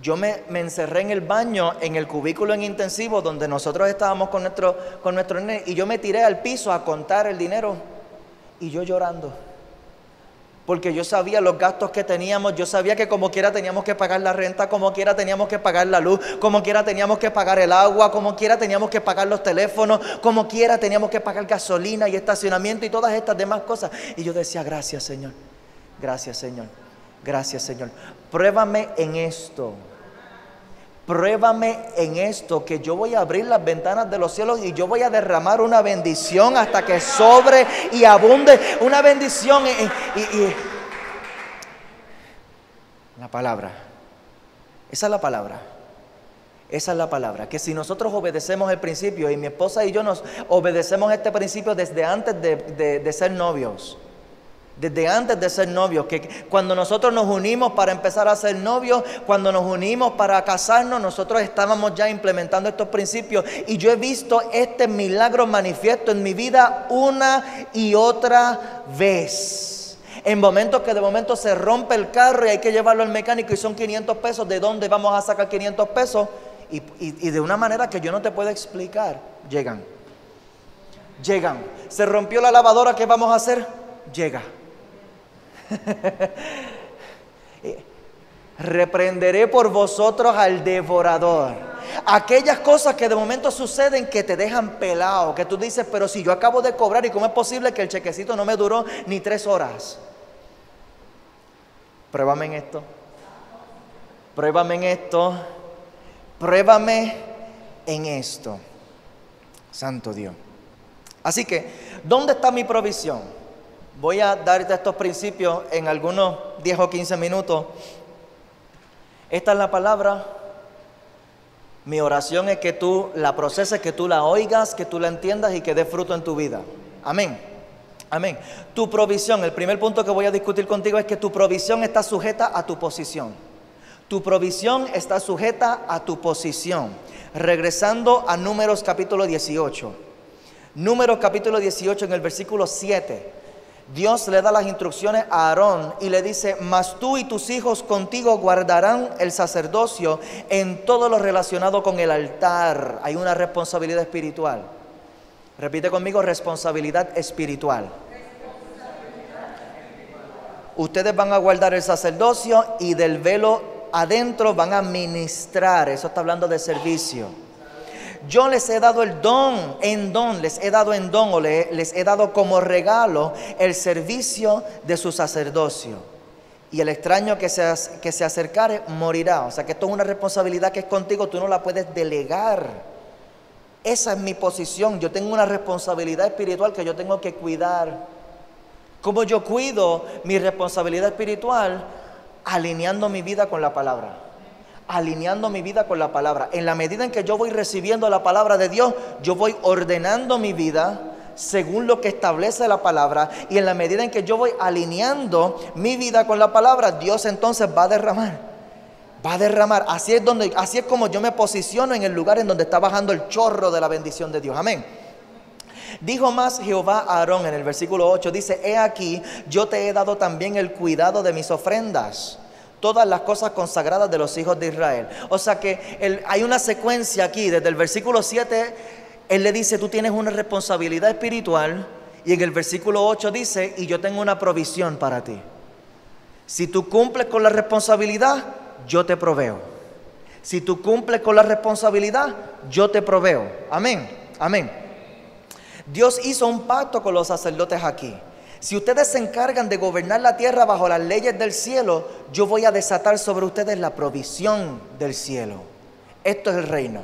yo me encerré en el baño, en el cubículo en intensivo donde nosotros estábamos con nuestro nene, y yo me tiré al piso a contar el dinero, y yo llorando. Porque yo sabía los gastos que teníamos, yo sabía que como quiera teníamos que pagar la renta, como quiera teníamos que pagar la luz, como quiera teníamos que pagar el agua, como quiera teníamos que pagar los teléfonos, como quiera teníamos que pagar gasolina y estacionamiento y todas estas demás cosas. Y yo decía, gracias Señor, gracias Señor, gracias Señor. Pruébame en esto. Pruébame en esto, que yo voy a abrir las ventanas de los cielos y yo voy a derramar una bendición hasta que sobre y abunde. Una bendición y la palabra. Esa es la palabra. Esa es la palabra. Que si nosotros obedecemos el principio, y mi esposa y yo nos obedecemos este principio desde antes de ser novios. Desde antes de ser novios, que cuando nosotros nos unimos para empezar a ser novios, cuando nos unimos para casarnos, nosotros estábamos ya implementando estos principios, y yo he visto este milagro manifiesto en mi vida una y otra vez. En momentos que de momento se rompe el carro y hay que llevarlo al mecánico y son $500, ¿de dónde vamos a sacar $500? Y de una manera que yo no te puedo explicar, llegan. Se rompió la lavadora, ¿qué vamos a hacer? Llega. Reprenderé por vosotros al devorador. Aquellas cosas que de momento suceden que te dejan pelado, que tú dices, pero si yo acabo de cobrar, ¿y cómo es posible que el chequecito no me duró ni 3 horas? Pruébame en esto. Pruébame en esto. Pruébame en esto. Santo Dios. Así que, ¿dónde está mi provisión? Voy a darte estos principios en algunos 10 o 15 minutos. Esta es la palabra. Mi oración es que tú la proceses, que tú la oigas, que tú la entiendas y que dé fruto en tu vida. Amén. Amén. Tu provisión, el primer punto que voy a discutir contigo es que tu provisión está sujeta a tu posición. Tu provisión está sujeta a tu posición. Regresando a Números capítulo 18. Números capítulo 18 en el versículo 7. Dios le da las instrucciones a Aarón y le dice: mas tú y tus hijos contigo guardarán el sacerdocio en todo lo relacionado con el altar. Hay una responsabilidad espiritual. Repite conmigo: responsabilidad espiritual. Ustedes van a guardar el sacerdocio y del velo adentro van a ministrar. Eso está hablando de servicio. Yo les he dado el don, les he dado en don o les he dado como regalo el servicio de su sacerdocio. Y el extraño que se acercare morirá. O sea que esto es una responsabilidad que es contigo, tú no la puedes delegar. Esa es mi posición. Yo tengo una responsabilidad espiritual que yo tengo que cuidar. ¿Cómo yo cuido mi responsabilidad espiritual? Alineando mi vida con la palabra. Alineando mi vida con la palabra. En la medida en que yo voy recibiendo la palabra de Dios, yo voy ordenando mi vida según lo que establece la palabra. Y en la medida en que yo voy alineando mi vida con la palabra, Dios entonces va a derramar. Va a derramar. Así es como yo me posiciono en el lugar en donde está bajando el chorro de la bendición de Dios. Amén. Dijo más Jehová a Aarón en el versículo 8. Dice: he aquí, yo te he dado también el cuidado de mis ofrendas, todas las cosas consagradas de los hijos de Israel. O sea que hay una secuencia aquí. Desde el versículo 7, él le dice: tú tienes una responsabilidad espiritual. Y en el versículo 8 dice: y yo tengo una provisión para ti. Si tú cumples con la responsabilidad, yo te proveo. Si tú cumples con la responsabilidad, yo te proveo. Amén, amén. Dios hizo un pacto con los sacerdotes aquí. Si ustedes se encargan de gobernar la tierra bajo las leyes del cielo, yo voy a desatar sobre ustedes la provisión del cielo. Esto es el reino.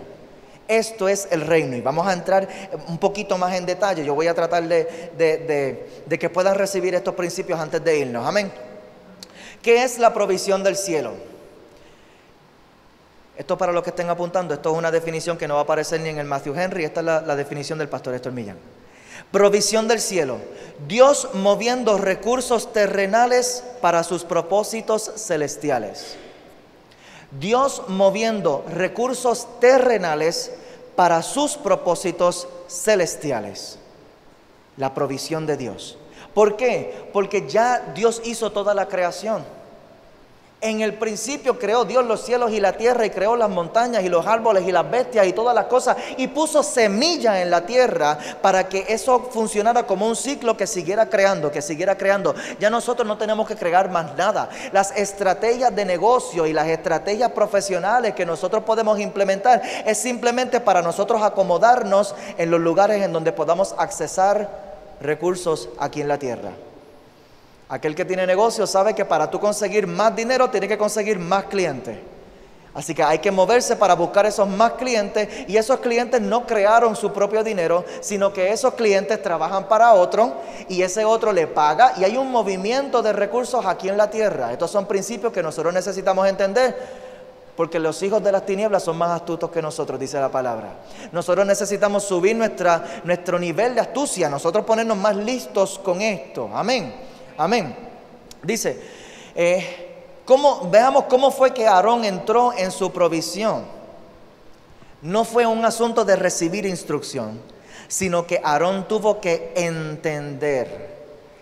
Esto es el reino. Y vamos a entrar un poquito más en detalle. Yo voy a tratar de que puedan recibir estos principios antes de irnos. Amén. ¿Qué es la provisión del cielo? Esto, para los que estén apuntando, esto es una definición que no va a aparecer ni en el Matthew Henry. Esta es la definición del pastor Héctor Millán. Provisión del cielo: Dios moviendo recursos terrenales para sus propósitos celestiales. Dios moviendo recursos terrenales para sus propósitos celestiales. La provisión de Dios. ¿Por qué? Porque ya Dios hizo toda la creación. En el principio creó Dios los cielos y la tierra, y creó las montañas y los árboles y las bestias y todas las cosas, y puso semilla en la tierra para que eso funcionara como un ciclo que siguiera creando, Ya nosotros no tenemos que crear más nada. Las estrategias de negocio y las estrategias profesionales que nosotros podemos implementar es simplemente para nosotros acomodarnos en los lugares en donde podamos accesar recursos aquí en la tierra. Aquel que tiene negocio sabe que para tú conseguir más dinero tiene que conseguir más clientes. Así que hay que moverse para buscar esos más clientes, y esos clientes no crearon su propio dinero, sino que esos clientes trabajan para otro y ese otro le paga, y hay un movimiento de recursos aquí en la tierra. Estos son principios que nosotros necesitamos entender, porque los hijos de las tinieblas son más astutos que nosotros, dice la palabra. Nosotros necesitamos subir nuestro nivel de astucia, nosotros ponernos más listos con esto. Amén. Amén. Dice, veamos cómo fue que Aarón entró en su provisión. No fue un asunto de recibir instrucción, sino que Aarón tuvo que entender.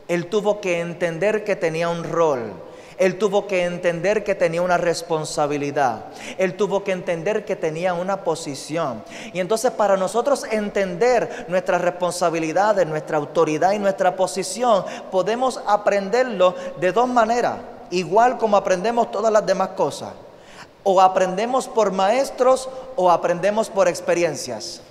Él tuvo que entender que tenía un rol. Él tuvo que entender que tenía una responsabilidad. Él tuvo que entender que tenía una posición. Y entonces, para nosotros entender nuestras responsabilidades, nuestra autoridad y nuestra posición, podemos aprenderlo de dos maneras, igual como aprendemos todas las demás cosas. O aprendemos por maestros o aprendemos por experiencias.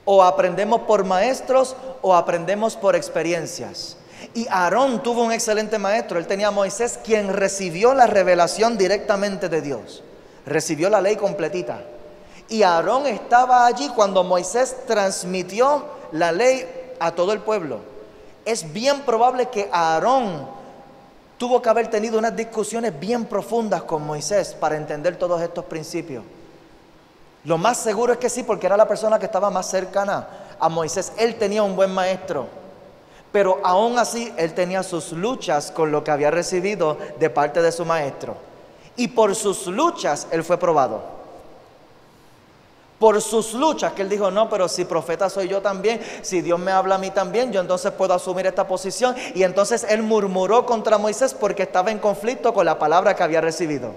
O aprendemos por maestros o aprendemos por experiencias. Y Aarón tuvo un excelente maestro. Él tenía a Moisés, quien recibió la revelación directamente de Dios. Recibió la ley completita. Y Aarón estaba allí cuando Moisés transmitió la ley a todo el pueblo. Es bien probable que Aarón tuvo que haber tenido unas discusiones bien profundas con Moisés para entender todos estos principios. Lo más seguro es que sí, porque era la persona que estaba más cercana a Moisés. Él tenía un buen maestro. Pero aún así, él tenía sus luchas con lo que había recibido de parte de su maestro. Y por sus luchas, él fue probado. por sus luchas, que él dijo, no, pero si profeta soy yo también, si Dios me habla a mí también, yo entonces puedo asumir esta posición. Y entonces él murmuró contra Moisés porque estaba en conflicto con la palabra que había recibido.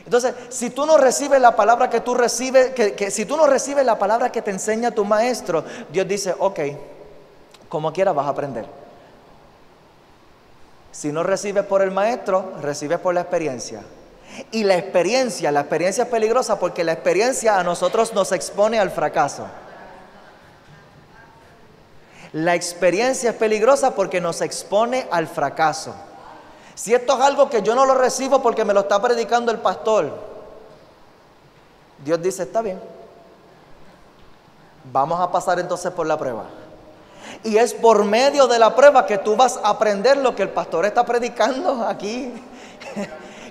Entonces, si tú no recibes la palabra que tú recibes, si tú no recibes la palabra que te enseña tu maestro, Dios dice, ok, como quiera vas a aprender. Si no recibes por el maestro, recibes por la experiencia. Y la experiencia es peligrosa porque la experiencia a nosotros nos expone al fracaso. La experiencia es peligrosa porque nos expone al fracaso. Si esto es algo que yo no lo recibo porque me lo está predicando el pastor, Dios dice, está bien, vamos a pasar entonces por la prueba. Y es por medio de la prueba que tú vas a aprender lo que el pastor está predicando aquí.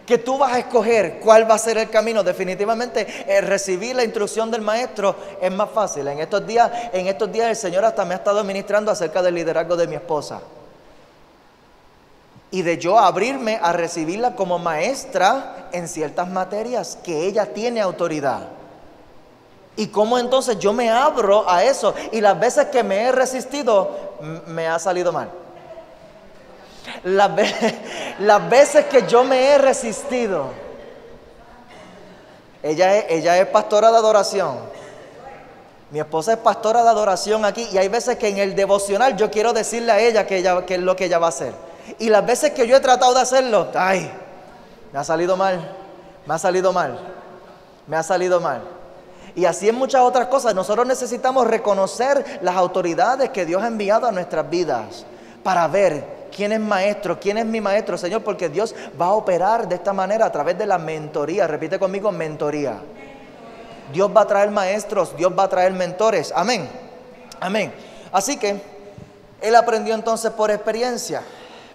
Que tú vas a escoger cuál va a ser el camino. Definitivamente recibir la instrucción del maestro es más fácil. En estos días el Señor hasta me ha estado ministrando acerca del liderazgo de mi esposa. Y de yo abrirme a recibirla como maestra en ciertas materias que ella tiene autoridad. Y cómo entonces yo me abro a eso. Y las veces que me he resistido, me ha salido mal. Las veces que yo me he resistido. Ella es pastora de adoración. Mi esposa es pastora de adoración aquí. Y hay veces que en el devocional yo quiero decirle a ella que es lo que ella va a hacer. Y las veces que yo he tratado de hacerlo, ay, me ha salido mal. Y así en muchas otras cosas. Nosotros necesitamos reconocer las autoridades que Dios ha enviado a nuestras vidas para ver quién es maestro, quién es mi maestro, Señor, porque Dios va a operar de esta manera a través de la mentoría. Repite conmigo, mentoría. Dios va a traer maestros, Dios va a traer mentores. Amén. Amén. Así que él aprendió entonces por experiencia,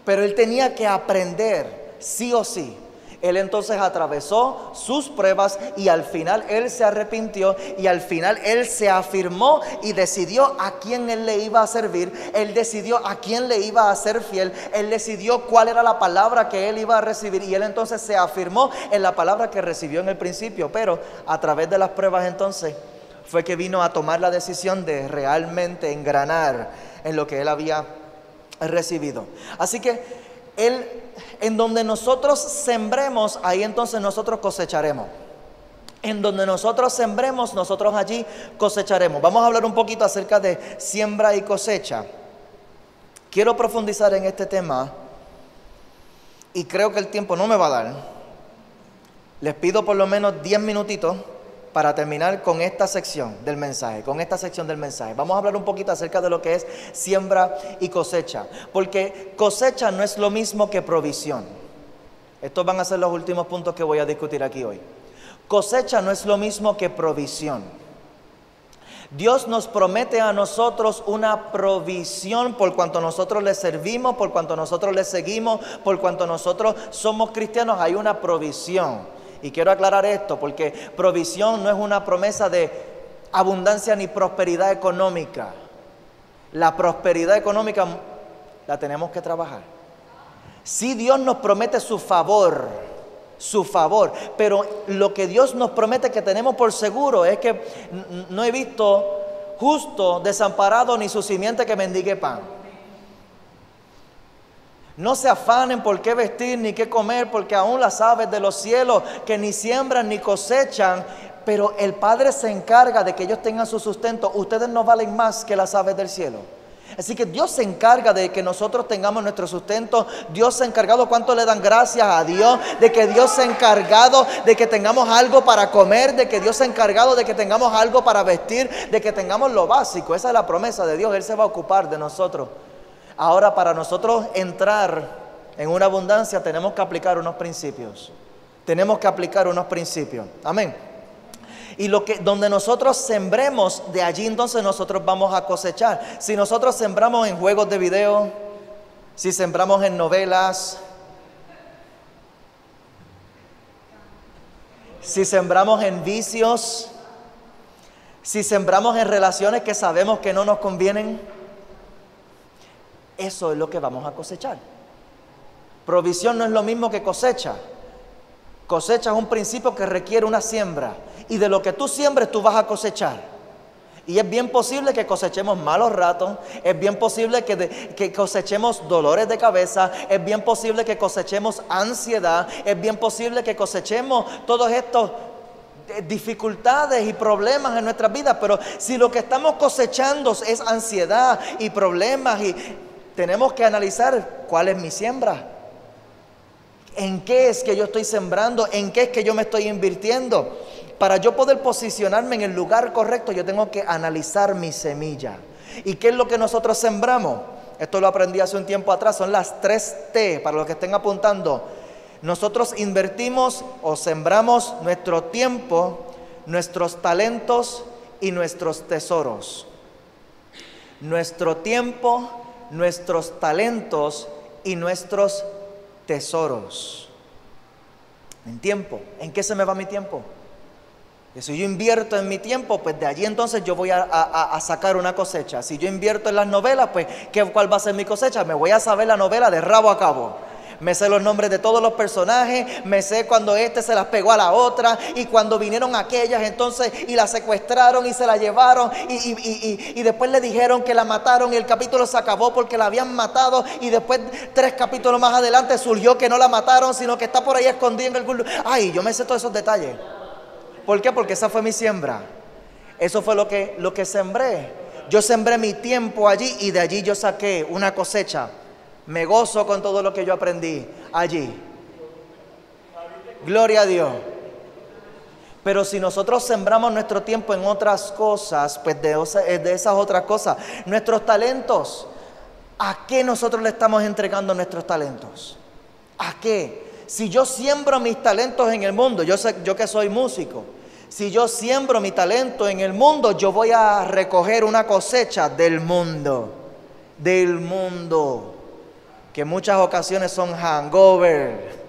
pero él tenía que aprender sí o sí. Él entonces atravesó sus pruebas y al final él se arrepintió y al final él se afirmó y decidió a quién él le iba a servir. Él decidió a quién le iba a ser fiel. Él decidió cuál era la palabra que él iba a recibir y él entonces se afirmó en la palabra que recibió en el principio. Pero a través de las pruebas entonces fue que vino a tomar la decisión de realmente engranar en lo que él había recibido. Así que en donde nosotros sembremos, ahí entonces nosotros cosecharemos. En donde nosotros sembremos, nosotros allí cosecharemos. Vamos a hablar un poquito acerca de siembra y cosecha. Quiero profundizar en este tema y creo que el tiempo no me va a dar. Les pido por lo menos 10 minutitos para terminar con esta sección del mensaje, Vamos a hablar un poquito acerca de lo que es siembra y cosecha, porque cosecha no es lo mismo que provisión. Estos van a ser los últimos puntos que voy a discutir aquí hoy. Cosecha no es lo mismo que provisión. Dios nos promete a nosotros una provisión por cuanto nosotros le servimos, por cuanto nosotros le seguimos, por cuanto nosotros somos cristianos, hay una provisión. Y quiero aclarar esto porque provisión no es una promesa de abundancia ni prosperidad económica. La prosperidad económica la tenemos que trabajar. Sí, Dios nos promete su favor, pero lo que Dios nos promete que tenemos por seguro es que no he visto justo desamparado ni su simiente que mendigue pan. No se afanen por qué vestir ni qué comer, porque aún las aves de los cielos que ni siembran ni cosechan, pero el Padre se encarga de que ellos tengan su sustento. Ustedes no valen más que las aves del cielo. Así que Dios se encarga de que nosotros tengamos nuestro sustento. Dios se ha encargado, ¿cuánto le dan gracias a Dios? De que Dios se ha encargado de que tengamos algo para comer, de que Dios se ha encargado de que tengamos algo para vestir, de que tengamos lo básico. Esa es la promesa de Dios, Él se va a ocupar de nosotros. Ahora, para nosotros entrar en una abundancia tenemos que aplicar unos principios. Amén. Y donde nosotros sembremos, de allí entonces nosotros vamos a cosechar. Si nosotros sembramos en juegos de video, si sembramos en novelas, si sembramos en vicios, si sembramos en relaciones que sabemos que no nos convienen, eso es lo que vamos a cosechar. Provisión no es lo mismo que cosecha. Cosecha es un principio que requiere una siembra. Y de lo que tú siembres, tú vas a cosechar. Y es bien posible que cosechemos malos ratos, es bien posible que cosechemos dolores de cabeza, es bien posible que cosechemos ansiedad, es bien posible que cosechemos todos estos dificultades y problemas en nuestras vidas. Pero si lo que estamos cosechando es ansiedad y problemas, y tenemos que analizar cuál es mi siembra. ¿En qué es que yo estoy sembrando? ¿En qué es que yo me estoy invirtiendo? Para yo poder posicionarme en el lugar correcto, yo tengo que analizar mi semilla. ¿Y qué es lo que nosotros sembramos? Esto lo aprendí hace un tiempo atrás, son las 3 T, para los que estén apuntando. Nosotros invertimos o sembramos nuestro tiempo, nuestros talentos y nuestros tesoros. Nuestro tiempo, nuestros talentos y nuestros tesoros. En tiempo, ¿en qué se me va mi tiempo? Que si yo invierto en mi tiempo, pues de allí entonces yo voy a sacar una cosecha. Si yo invierto en las novelas, pues ¿cuál va a ser mi cosecha? Me voy a saber la novela de rabo a cabo. Me sé los nombres de todos los personajes, me sé cuando este se las pegó a la otra, y cuando vinieron aquellas entonces y la secuestraron y se la llevaron, y después le dijeron que la mataron, y el capítulo se acabó porque la habían matado, y después 3 capítulos más adelante surgió que no la mataron, sino que está por ahí escondida en algún lugar. Ay, yo me sé todos esos detalles. ¿Por qué? Porque esa fue mi siembra. Eso fue lo que sembré. Yo sembré mi tiempo allí y de allí yo saqué una cosecha. Me gozo con todo lo que yo aprendí allí. Gloria a Dios. Pero si nosotros sembramos nuestro tiempo en otras cosas, pues de esas otras cosas, nuestros talentos, ¿a qué nosotros le estamos entregando nuestros talentos? ¿A qué? Si yo siembro mis talentos en el mundo, yo que soy músico, si yo siembro mi talento en el mundo, yo voy a recoger una cosecha del mundo, que en muchas ocasiones son hangover,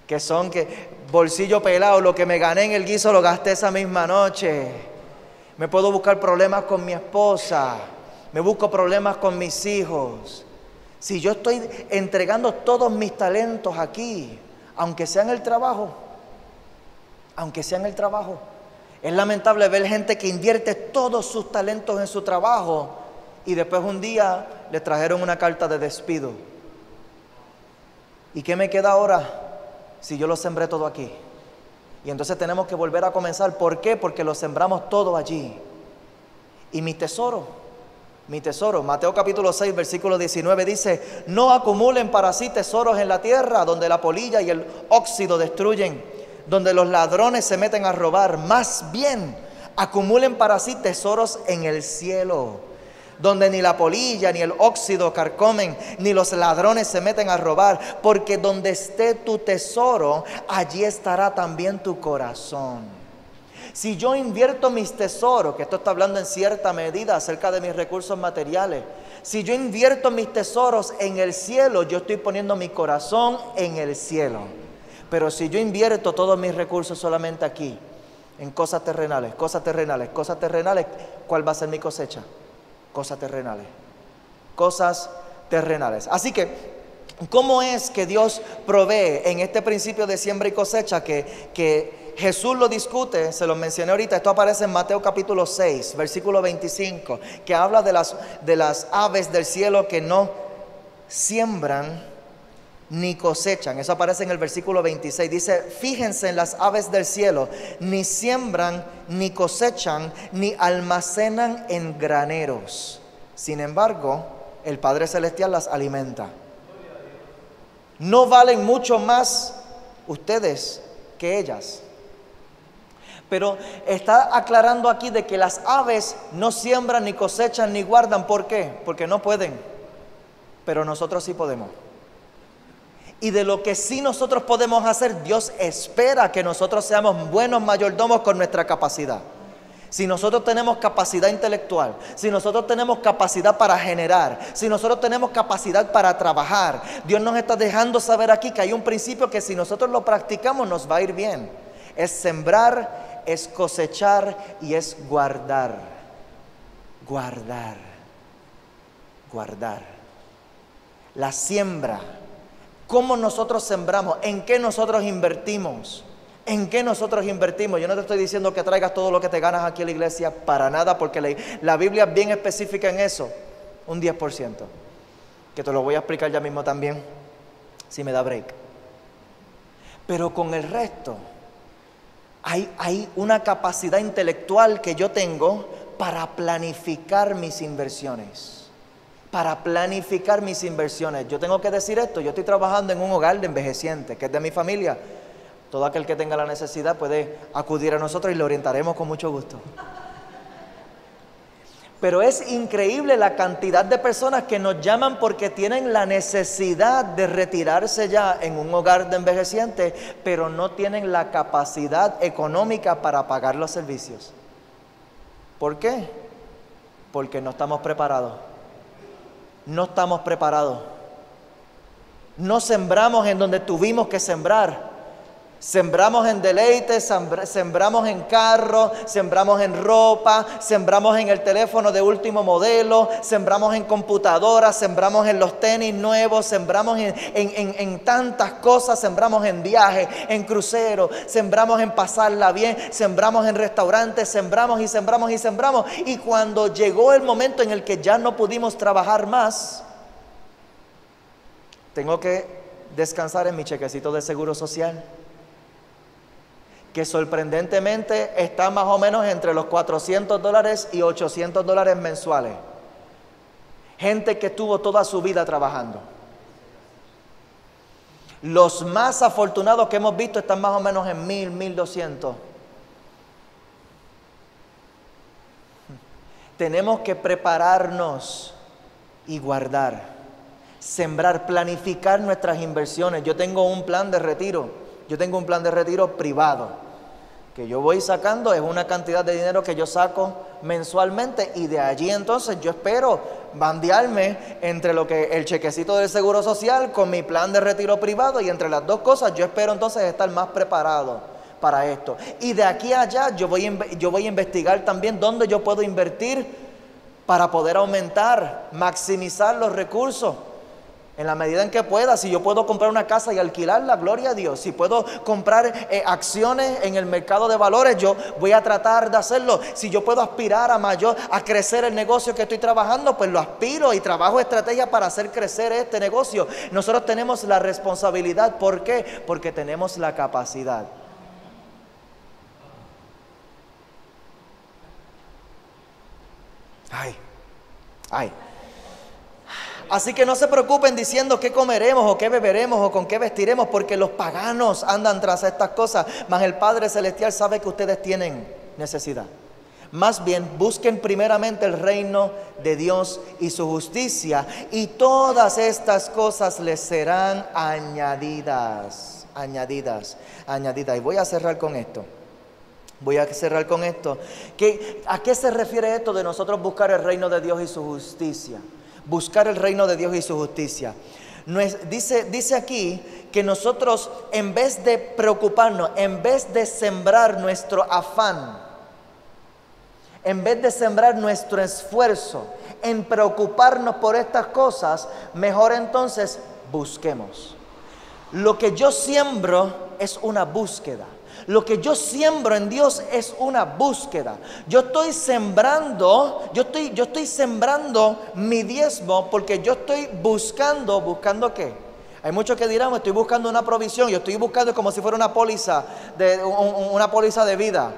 que son bolsillo pelado, lo que me gané en el guiso lo gasté esa misma noche. Me puedo buscar problemas con mi esposa, me busco problemas con mis hijos. Si yo estoy entregando todos mis talentos aquí, aunque sea en el trabajo, es lamentable ver gente que invierte todos sus talentos en su trabajo y después un día le trajeron una carta de despido. ¿Y qué me queda ahora si yo lo sembré todo aquí? Y entonces tenemos que volver a comenzar. ¿Por qué? Porque lo sembramos todo allí. Y mi tesoro, Mateo capítulo 6, versículo 19 dice: no acumulen para sí tesoros en la tierra, donde la polilla y el óxido destruyen, donde los ladrones se meten a robar. Más bien, acumulen para sí tesoros en el cielo, donde ni la polilla ni el óxido carcomen, ni los ladrones se meten a robar, porque donde esté tu tesoro, allí estará también tu corazón. Si yo invierto mis tesoros, que esto está hablando en cierta medida acerca de mis recursos materiales, si yo invierto mis tesoros en el cielo, yo estoy poniendo mi corazón en el cielo. Pero si yo invierto todos mis recursos solamente aquí, en cosas terrenales, ¿cuál va a ser mi cosecha? Cosas terrenales. Así que, ¿cómo es que Dios provee en este principio de siembra y cosecha que Jesús lo discute? Se lo mencioné ahorita, esto aparece en Mateo capítulo 6, versículo 25, que habla de las aves del cielo que no siembran ni cosechan. Eso aparece en el versículo 26. Dice: fíjense en las aves del cielo, ni siembran, ni cosechan, ni almacenan en graneros. Sin embargo, el Padre Celestial las alimenta. ¿No valen mucho más ustedes que ellas? Pero está aclarando aquí de que las aves no siembran, ni cosechan, ni guardan. ¿Por qué? Porque no pueden. Pero nosotros sí podemos. Y de lo que sí nosotros podemos hacer, Dios espera que nosotros seamos buenos mayordomos con nuestra capacidad. Si nosotros tenemos capacidad intelectual, si nosotros tenemos capacidad para generar, si nosotros tenemos capacidad para trabajar, Dios nos está dejando saber aquí que hay un principio que si nosotros lo practicamos nos va a ir bien. Es sembrar, es cosechar y es guardar. Guardar. La siembra ¿Cómo nosotros sembramos? ¿En qué nosotros invertimos? ¿En qué nosotros invertimos? Yo no te estoy diciendo que traigas todo lo que te ganas aquí a la iglesia, para nada, porque la Biblia es bien específica en eso. Un 10%, que te lo voy a explicar ya mismo también, si me da break. Pero con el resto, hay una capacidad intelectual que yo tengo para planificar mis inversiones. Para planificar mis inversiones. Yo tengo que decir esto, yo estoy trabajando en un hogar de envejecientes, que es de mi familia. Todo aquel que tenga la necesidad puede acudir a nosotros y le orientaremos con mucho gusto. Pero es increíble la cantidad de personas que nos llaman porque tienen la necesidad de retirarse ya en un hogar de envejecientes, pero no tienen la capacidad económica para pagar los servicios. ¿Por qué? Porque no estamos preparados. No estamos preparados. No sembramos en donde tuvimos que sembrar. Sembramos en deleites, sembramos en carro, sembramos en ropa, sembramos en el teléfono de último modelo, sembramos en computadoras, sembramos en los tenis nuevos, sembramos en tantas cosas, sembramos en viajes, en cruceros, sembramos en pasarla bien, sembramos en restaurantes, sembramos y sembramos y sembramos. Y cuando llegó el momento en el que ya no pudimos trabajar más, tengo que descansar en mi chequecito de seguro social, que sorprendentemente está más o menos entre los $400 y $800 mensuales. Gente que estuvo toda su vida trabajando. Los más afortunados que hemos visto están más o menos en 1,000, 1,200. Tenemos que prepararnos y guardar, sembrar, planificar nuestras inversiones. Yo tengo un plan de retiro. Yo tengo un plan de retiro privado que yo voy sacando, es una cantidad de dinero que yo saco mensualmente, y de allí entonces yo espero bandearme entre lo que el chequecito del seguro social con mi plan de retiro privado, y entre las dos cosas yo espero entonces estar más preparado para esto. Y de aquí a allá yo voy a investigar también dónde yo puedo invertir para poder aumentar, maximizar los recursos. En la medida en que pueda, si yo puedo comprar una casa y alquilarla, gloria a Dios. Si puedo comprar acciones en el mercado de valores, yo voy a tratar de hacerlo. Si yo puedo aspirar a crecer el negocio que estoy trabajando, pues lo aspiro y trabajo estrategias para hacer crecer este negocio. Nosotros tenemos la responsabilidad. ¿Por qué? Porque tenemos la capacidad. Ay. Así que no se preocupen diciendo qué comeremos o qué beberemos o con qué vestiremos, porque los paganos andan tras estas cosas, mas el Padre Celestial sabe que ustedes tienen necesidad. Más bien, busquen primeramente el reino de Dios y su justicia, y todas estas cosas les serán añadidas. Y voy a cerrar con esto. ¿A qué se refiere esto de nosotros buscar el reino de Dios y su justicia? Buscar el reino de Dios y su justicia. Dice aquí que nosotros, en vez de preocuparnos, en vez de sembrar nuestro afán, en vez de sembrar nuestro esfuerzo en preocuparnos por estas cosas, mejor entonces busquemos. Lo que yo siembro es una búsqueda. Lo que yo siembro en Dios es una búsqueda. Yo estoy sembrando mi diezmo porque yo estoy ¿buscando qué? Hay muchos que dirán, estoy buscando una provisión, yo estoy buscando como si fuera una póliza de vida.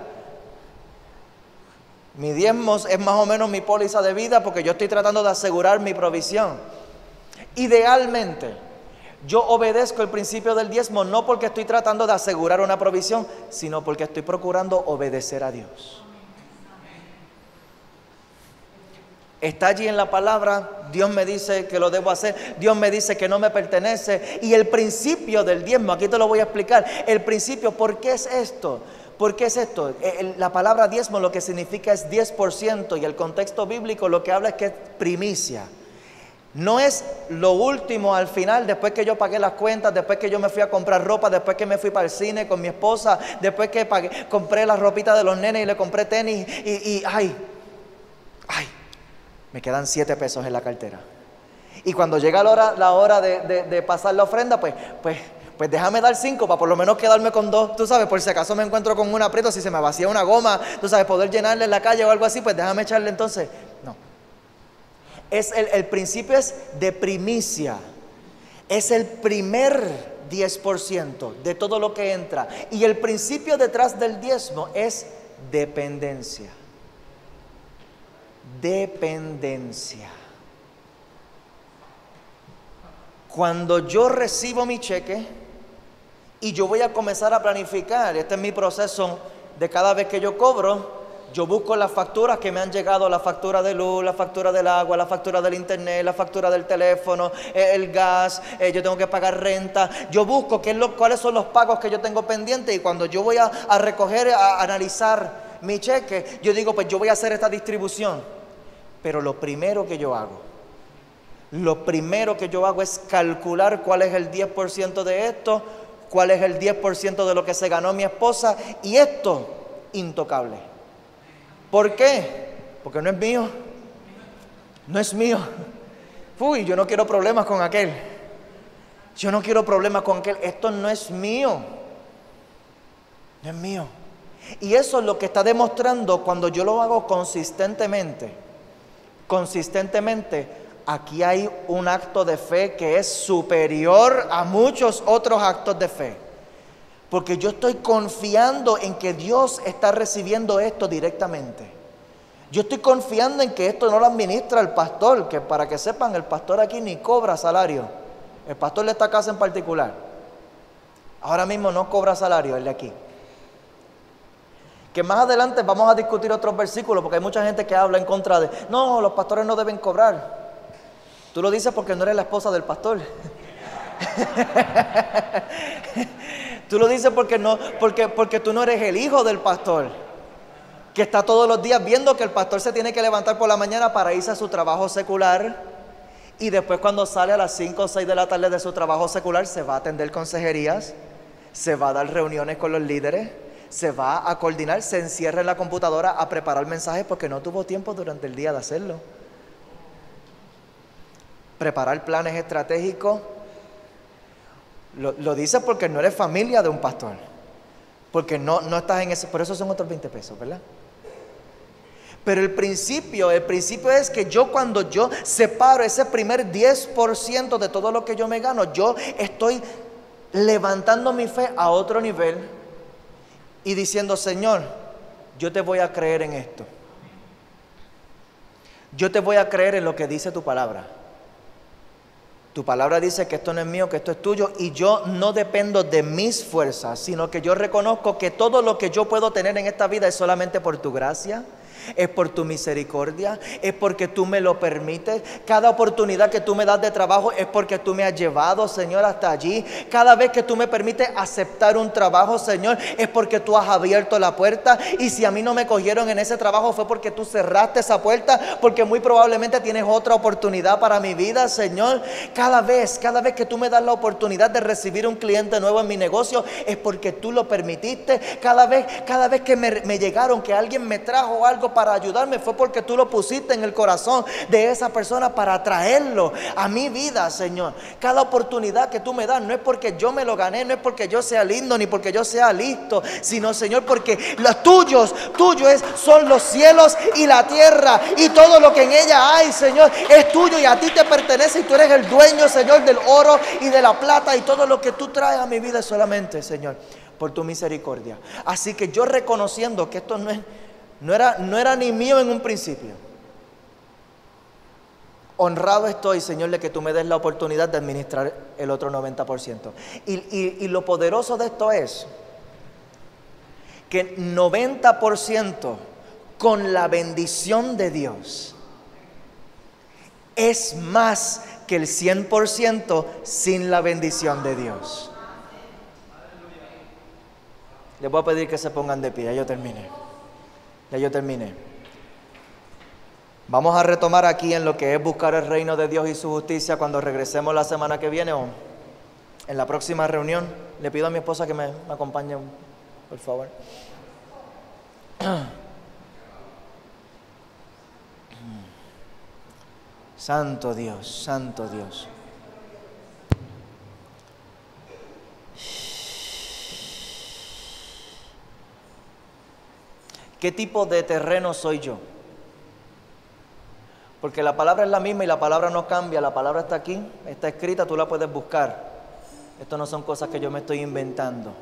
Mi diezmo es más o menos mi póliza de vida porque yo estoy tratando de asegurar mi provisión. Idealmente, yo obedezco el principio del diezmo no porque estoy tratando de asegurar una provisión, sino porque estoy procurando obedecer a Dios. Está allí en la palabra, Dios me dice que lo debo hacer, Dios me dice que no me pertenece. Y el principio del diezmo, aquí te lo voy a explicar. El principio, ¿por qué es esto? ¿Por qué es esto? La palabra diezmo lo que significa es 10%, y el contexto bíblico lo que habla es que es primicia. No es lo último al final, después que yo pagué las cuentas, después que yo me fui a comprar ropa, después que me fui para el cine con mi esposa, después que compré la ropita de los nenes y le compré tenis y me quedan 7 pesos en la cartera. Y cuando llega la hora de pasar la ofrenda, pues déjame dar 5 para por lo menos quedarme con 2, tú sabes, por si acaso me encuentro con un aprieto, si se me vacía una goma, tú sabes, poder llenarle en la calle o algo así, pues déjame echarle entonces. No. El principio es de primicia, es el primer 10% de todo lo que entra. Y el principio detrás del diezmo es dependencia. Dependencia. Cuando yo recibo mi cheque y yo voy a comenzar a planificar, este es mi proceso de cada vez que yo cobro, yo busco las facturas que me han llegado, la factura de luz, la factura del agua, la factura del internet, la factura del teléfono, el gas, yo tengo que pagar renta. Yo busco cuáles son los pagos que yo tengo pendientes, y cuando yo voy a recoger, a analizar mi cheque, yo digo, pues yo voy a hacer esta distribución. Pero lo primero que yo hago es calcular cuál es el 10% de esto, cuál es el 10% de lo que se ganó mi esposa, y esto, intocable. ¿Por qué? Porque no es mío. No es mío. Uy, yo no quiero problemas con aquel. Yo no quiero problemas con aquel. Esto no es mío. No es mío. Y eso es lo que está demostrando cuando yo lo hago consistentemente. Consistentemente, aquí hay un acto de fe que es superior a muchos otros actos de fe. Porque yo estoy confiando en que Dios está recibiendo esto directamente. Yo estoy confiando en que esto no lo administra el pastor, que para que sepan, el pastor aquí ni cobra salario. El pastor de esta casa en particular, ahora mismo no cobra salario, el de aquí. Que más adelante vamos a discutir otros versículos, porque hay mucha gente que habla en contra de, no, los pastores no deben cobrar. Tú lo dices porque no eres la esposa del pastor. Tú lo dices porque tú no eres el hijo del pastor, que está todos los días viendo que el pastor se tiene que levantar por la mañana para irse a su trabajo secular, y después cuando sale a las 5 o 6 de la tarde de su trabajo secular se va a atender consejerías, se va a dar reuniones con los líderes, se va a coordinar, se encierra en la computadora a preparar mensajes porque no tuvo tiempo durante el día de hacerlo. Preparar planes estratégicos. Lo dices porque no eres familia de un pastor, porque no estás en ese, por eso son otros 20 pesos, ¿verdad? Pero el principio es que cuando yo separo ese primer 10% de todo lo que yo me gano, yo estoy levantando mi fe a otro nivel y diciendo, Señor, yo te voy a creer en esto. Yo te voy a creer en lo que dice tu palabra. Tu palabra dice que esto no es mío, que esto es tuyo, y yo no dependo de mis fuerzas, sino que yo reconozco que todo lo que yo puedo tener en esta vida es solamente por tu gracia, es por tu misericordia, es porque tú me lo permites. Cada oportunidad que tú me das de trabajo es porque tú me has llevado, Señor, hasta allí. Cada vez que tú me permites aceptar un trabajo, Señor, es porque tú has abierto la puerta. Y si a mí no me cogieron en ese trabajo fue porque tú cerraste esa puerta, porque muy probablemente tienes otra oportunidad para mi vida, Señor. Cada vez que tú me das la oportunidad de recibir un cliente nuevo en mi negocio es porque tú lo permitiste. Cada vez que me llegaron, que alguien me trajo algo para ayudarme, fue porque tú lo pusiste en el corazón de esa persona para traerlo a mi vida, Señor. Cada oportunidad que tú me das no es porque yo me lo gané, no es porque yo sea lindo ni porque yo sea listo, sino, Señor, porque los tuyos son los cielos y la tierra, y todo lo que en ella hay, Señor, es tuyo y a ti te pertenece, y tú eres el dueño, Señor, del oro y de la plata, y todo lo que tú traes a mi vida es solamente, Señor, por tu misericordia. Así que yo, reconociendo que esto no era ni mío en un principio, honrado estoy, Señor, de que tú me des la oportunidad de administrar el otro 90%. Y lo poderoso de esto es que 90% con la bendición de Dios es más que el 100% sin la bendición de Dios. Les voy a pedir que se pongan de pie, ya yo terminé. Vamos a retomar aquí en lo que es buscar el reino de Dios y su justicia cuando regresemos la semana que viene o en la próxima reunión. Le pido a mi esposa que me acompañe, por favor. Santo Dios, santo Dios. ¿Qué tipo de terreno soy yo? Porque la palabra es la misma y la palabra no cambia. La palabra está aquí, está escrita, tú la puedes buscar. Esto no son cosas que yo me estoy inventando.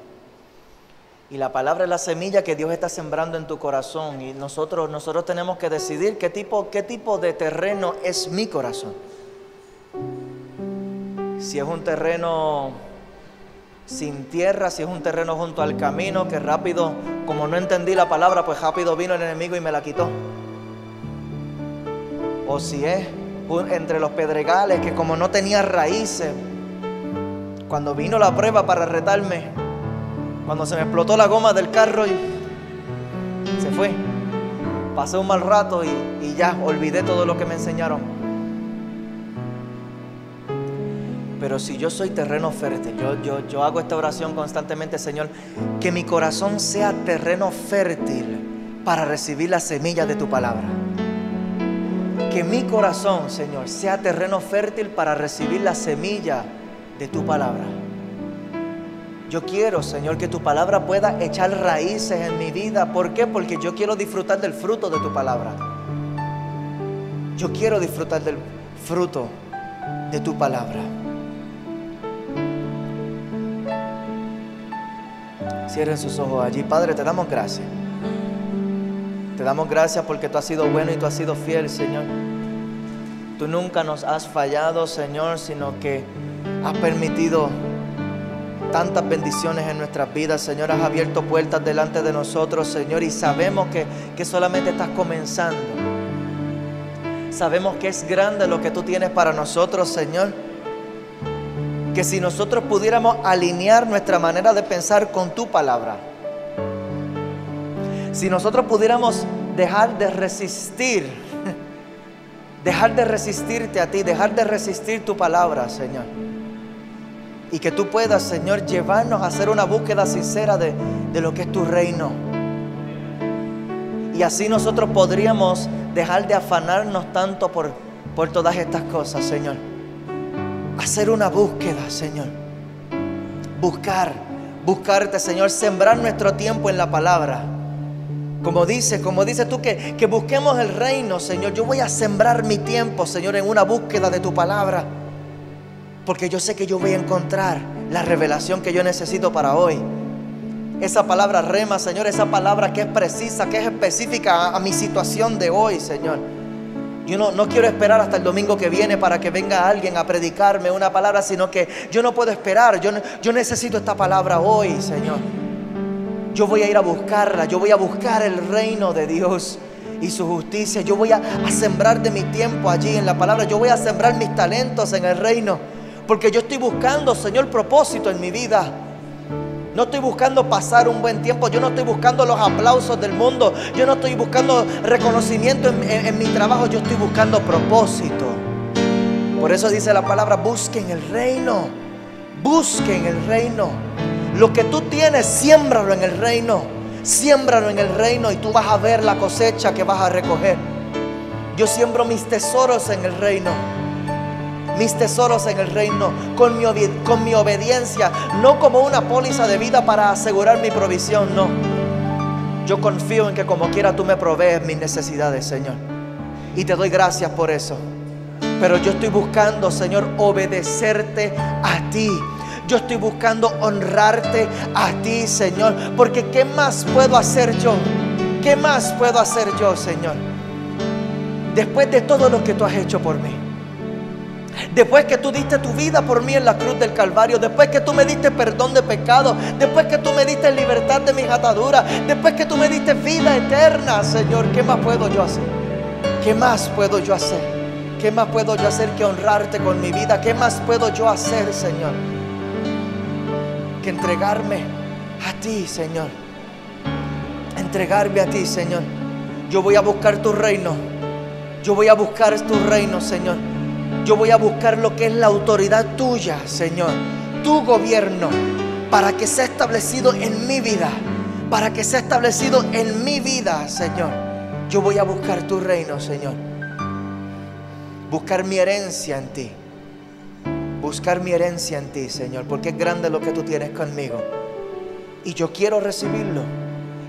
Y la palabra es la semilla que Dios está sembrando en tu corazón. Y nosotros tenemos que decidir qué tipo de terreno es mi corazón. Si es un terreno sin tierra, si es un terreno junto al camino, que rápido, como no entendí la palabra, pues rápido vino el enemigo y me la quitó. O si es entre los pedregales, que como no tenía raíces, cuando vino la prueba para retarme, cuando se me explotó la goma del carro y se fue, pasé un mal rato y ya olvidé todo lo que me enseñaron. Pero si yo soy terreno fértil, yo hago esta oración constantemente, Señor, que mi corazón sea terreno fértil para recibir la semilla de tu palabra. Que mi corazón, Señor, sea terreno fértil para recibir la semilla de tu palabra. Yo quiero, Señor, que tu palabra pueda echar raíces en mi vida. ¿Por qué? Porque yo quiero disfrutar del fruto de tu palabra. Yo quiero disfrutar del fruto de tu palabra. Cierren sus ojos allí. Padre, te damos gracias. Te damos gracias porque tú has sido bueno y tú has sido fiel, Señor. Tú nunca nos has fallado, Señor, sino que has permitido tantas bendiciones en nuestras vidas, Señor. Has abierto puertas delante de nosotros, Señor, y sabemos que solamente estás comenzando. Sabemos que es grande lo que tú tienes para nosotros, Señor. Que si nosotros pudiéramos alinear nuestra manera de pensar con tu palabra, si nosotros pudiéramos dejar de resistirte a ti, dejar de resistir tu palabra, Señor, y que tú puedas, Señor, llevarnos a hacer una búsqueda sincera de lo que es tu reino. Y así nosotros podríamos dejar de afanarnos tanto por todas estas cosas, Señor. Hacer una búsqueda, Señor. Buscarte, Señor. Sembrar nuestro tiempo en la palabra. Como dices tú que busquemos el reino, Señor. Yo voy a sembrar mi tiempo, Señor, en una búsqueda de tu palabra. Porque yo sé que yo voy a encontrar la revelación que yo necesito para hoy. Esa palabra rema, Señor, esa palabra que es precisa, que es específica a mi situación de hoy, Señor. Yo no quiero esperar hasta el domingo que viene para que venga alguien a predicarme una palabra, sino que yo no puedo esperar. Yo necesito esta palabra hoy, Señor. Yo voy a ir a buscarla. Yo voy a buscar el reino de Dios y su justicia. Yo voy a sembrar de mi tiempo allí en la palabra. Yo voy a sembrar mis talentos en el reino. Porque yo estoy buscando, Señor, propósito en mi vida. No estoy buscando pasar un buen tiempo. Yo no estoy buscando los aplausos del mundo. Yo no estoy buscando reconocimiento en mi trabajo. Yo estoy buscando propósito. Por eso dice la palabra, busquen el reino. Busquen el reino. Lo que tú tienes, siémbralo en el reino. Siémbralo en el reino y tú vas a ver la cosecha que vas a recoger. Yo siembro mis tesoros en el reino. Mis tesoros en el reino, con mi obediencia, no como una póliza de vida para asegurar mi provisión, no. Yo confío en que como quiera tú me provees mis necesidades, Señor. Y te doy gracias por eso. Pero yo estoy buscando, Señor, obedecerte a ti. Yo estoy buscando honrarte a ti, Señor. Porque ¿qué más puedo hacer yo? ¿Qué más puedo hacer yo, Señor? Después de todo lo que tú has hecho por mí. Después que tú diste tu vida por mí en la cruz del Calvario. Después que tú me diste perdón de pecado. Después que tú me diste libertad de mis ataduras. Después que tú me diste vida eterna, Señor. ¿Qué más puedo yo hacer? ¿Qué más puedo yo hacer? ¿Qué más puedo yo hacer que honrarte con mi vida? ¿Qué más puedo yo hacer, Señor? Que entregarme a ti, Señor. Entregarme a ti, Señor. Yo voy a buscar tu reino. Yo voy a buscar tu reino, Señor. Yo voy a buscar lo que es la autoridad tuya, Señor. Tu gobierno, para que sea establecido en mi vida. Para que sea establecido en mi vida, Señor. Yo voy a buscar tu reino, Señor. buscar mi herencia en ti. Buscar mi herencia en ti, Señor, porque es grande lo que tú tienes conmigo. Y yo quiero recibirlo.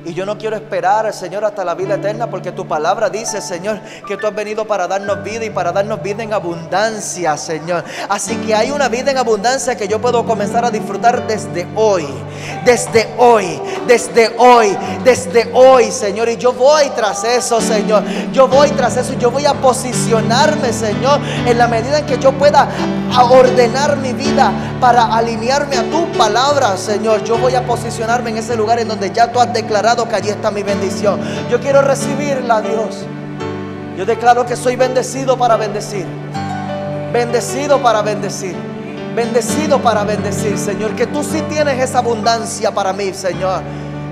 Y yo no quiero esperar, Señor, hasta la vida eterna, porque tu palabra dice, Señor, que tú has venido para darnos vida y para darnos vida en abundancia, Señor. Así que hay una vida en abundancia que yo puedo comenzar a disfrutar desde hoy. Desde hoy, desde hoy, desde hoy, Señor. Y yo voy tras eso, Señor. Yo voy tras eso. Yo voy a posicionarme, Señor, en la medida en que yo pueda ordenar mi vida para alinearme a tu palabra, Señor. Yo voy a posicionarme en ese lugar en donde ya tú has declarado que allí está mi bendición. Yo quiero recibirla, Dios. Yo declaro que soy bendecido para bendecir. Bendecido para bendecir. Bendecido para bendecir, Señor. Que tú sí tienes esa abundancia para mí, Señor.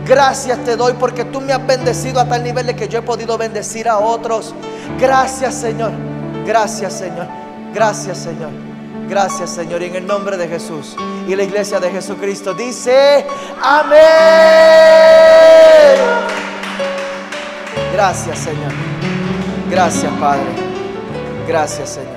Gracias te doy porque tú me has bendecido a tal nivel de que yo he podido bendecir a otros. Gracias, Señor. Gracias, Señor. Gracias, Señor. Gracias, Señor. Y en el nombre de Jesús y la iglesia de Jesucristo dice: amén. Gracias, Señor. Gracias, Padre. Gracias, Señor.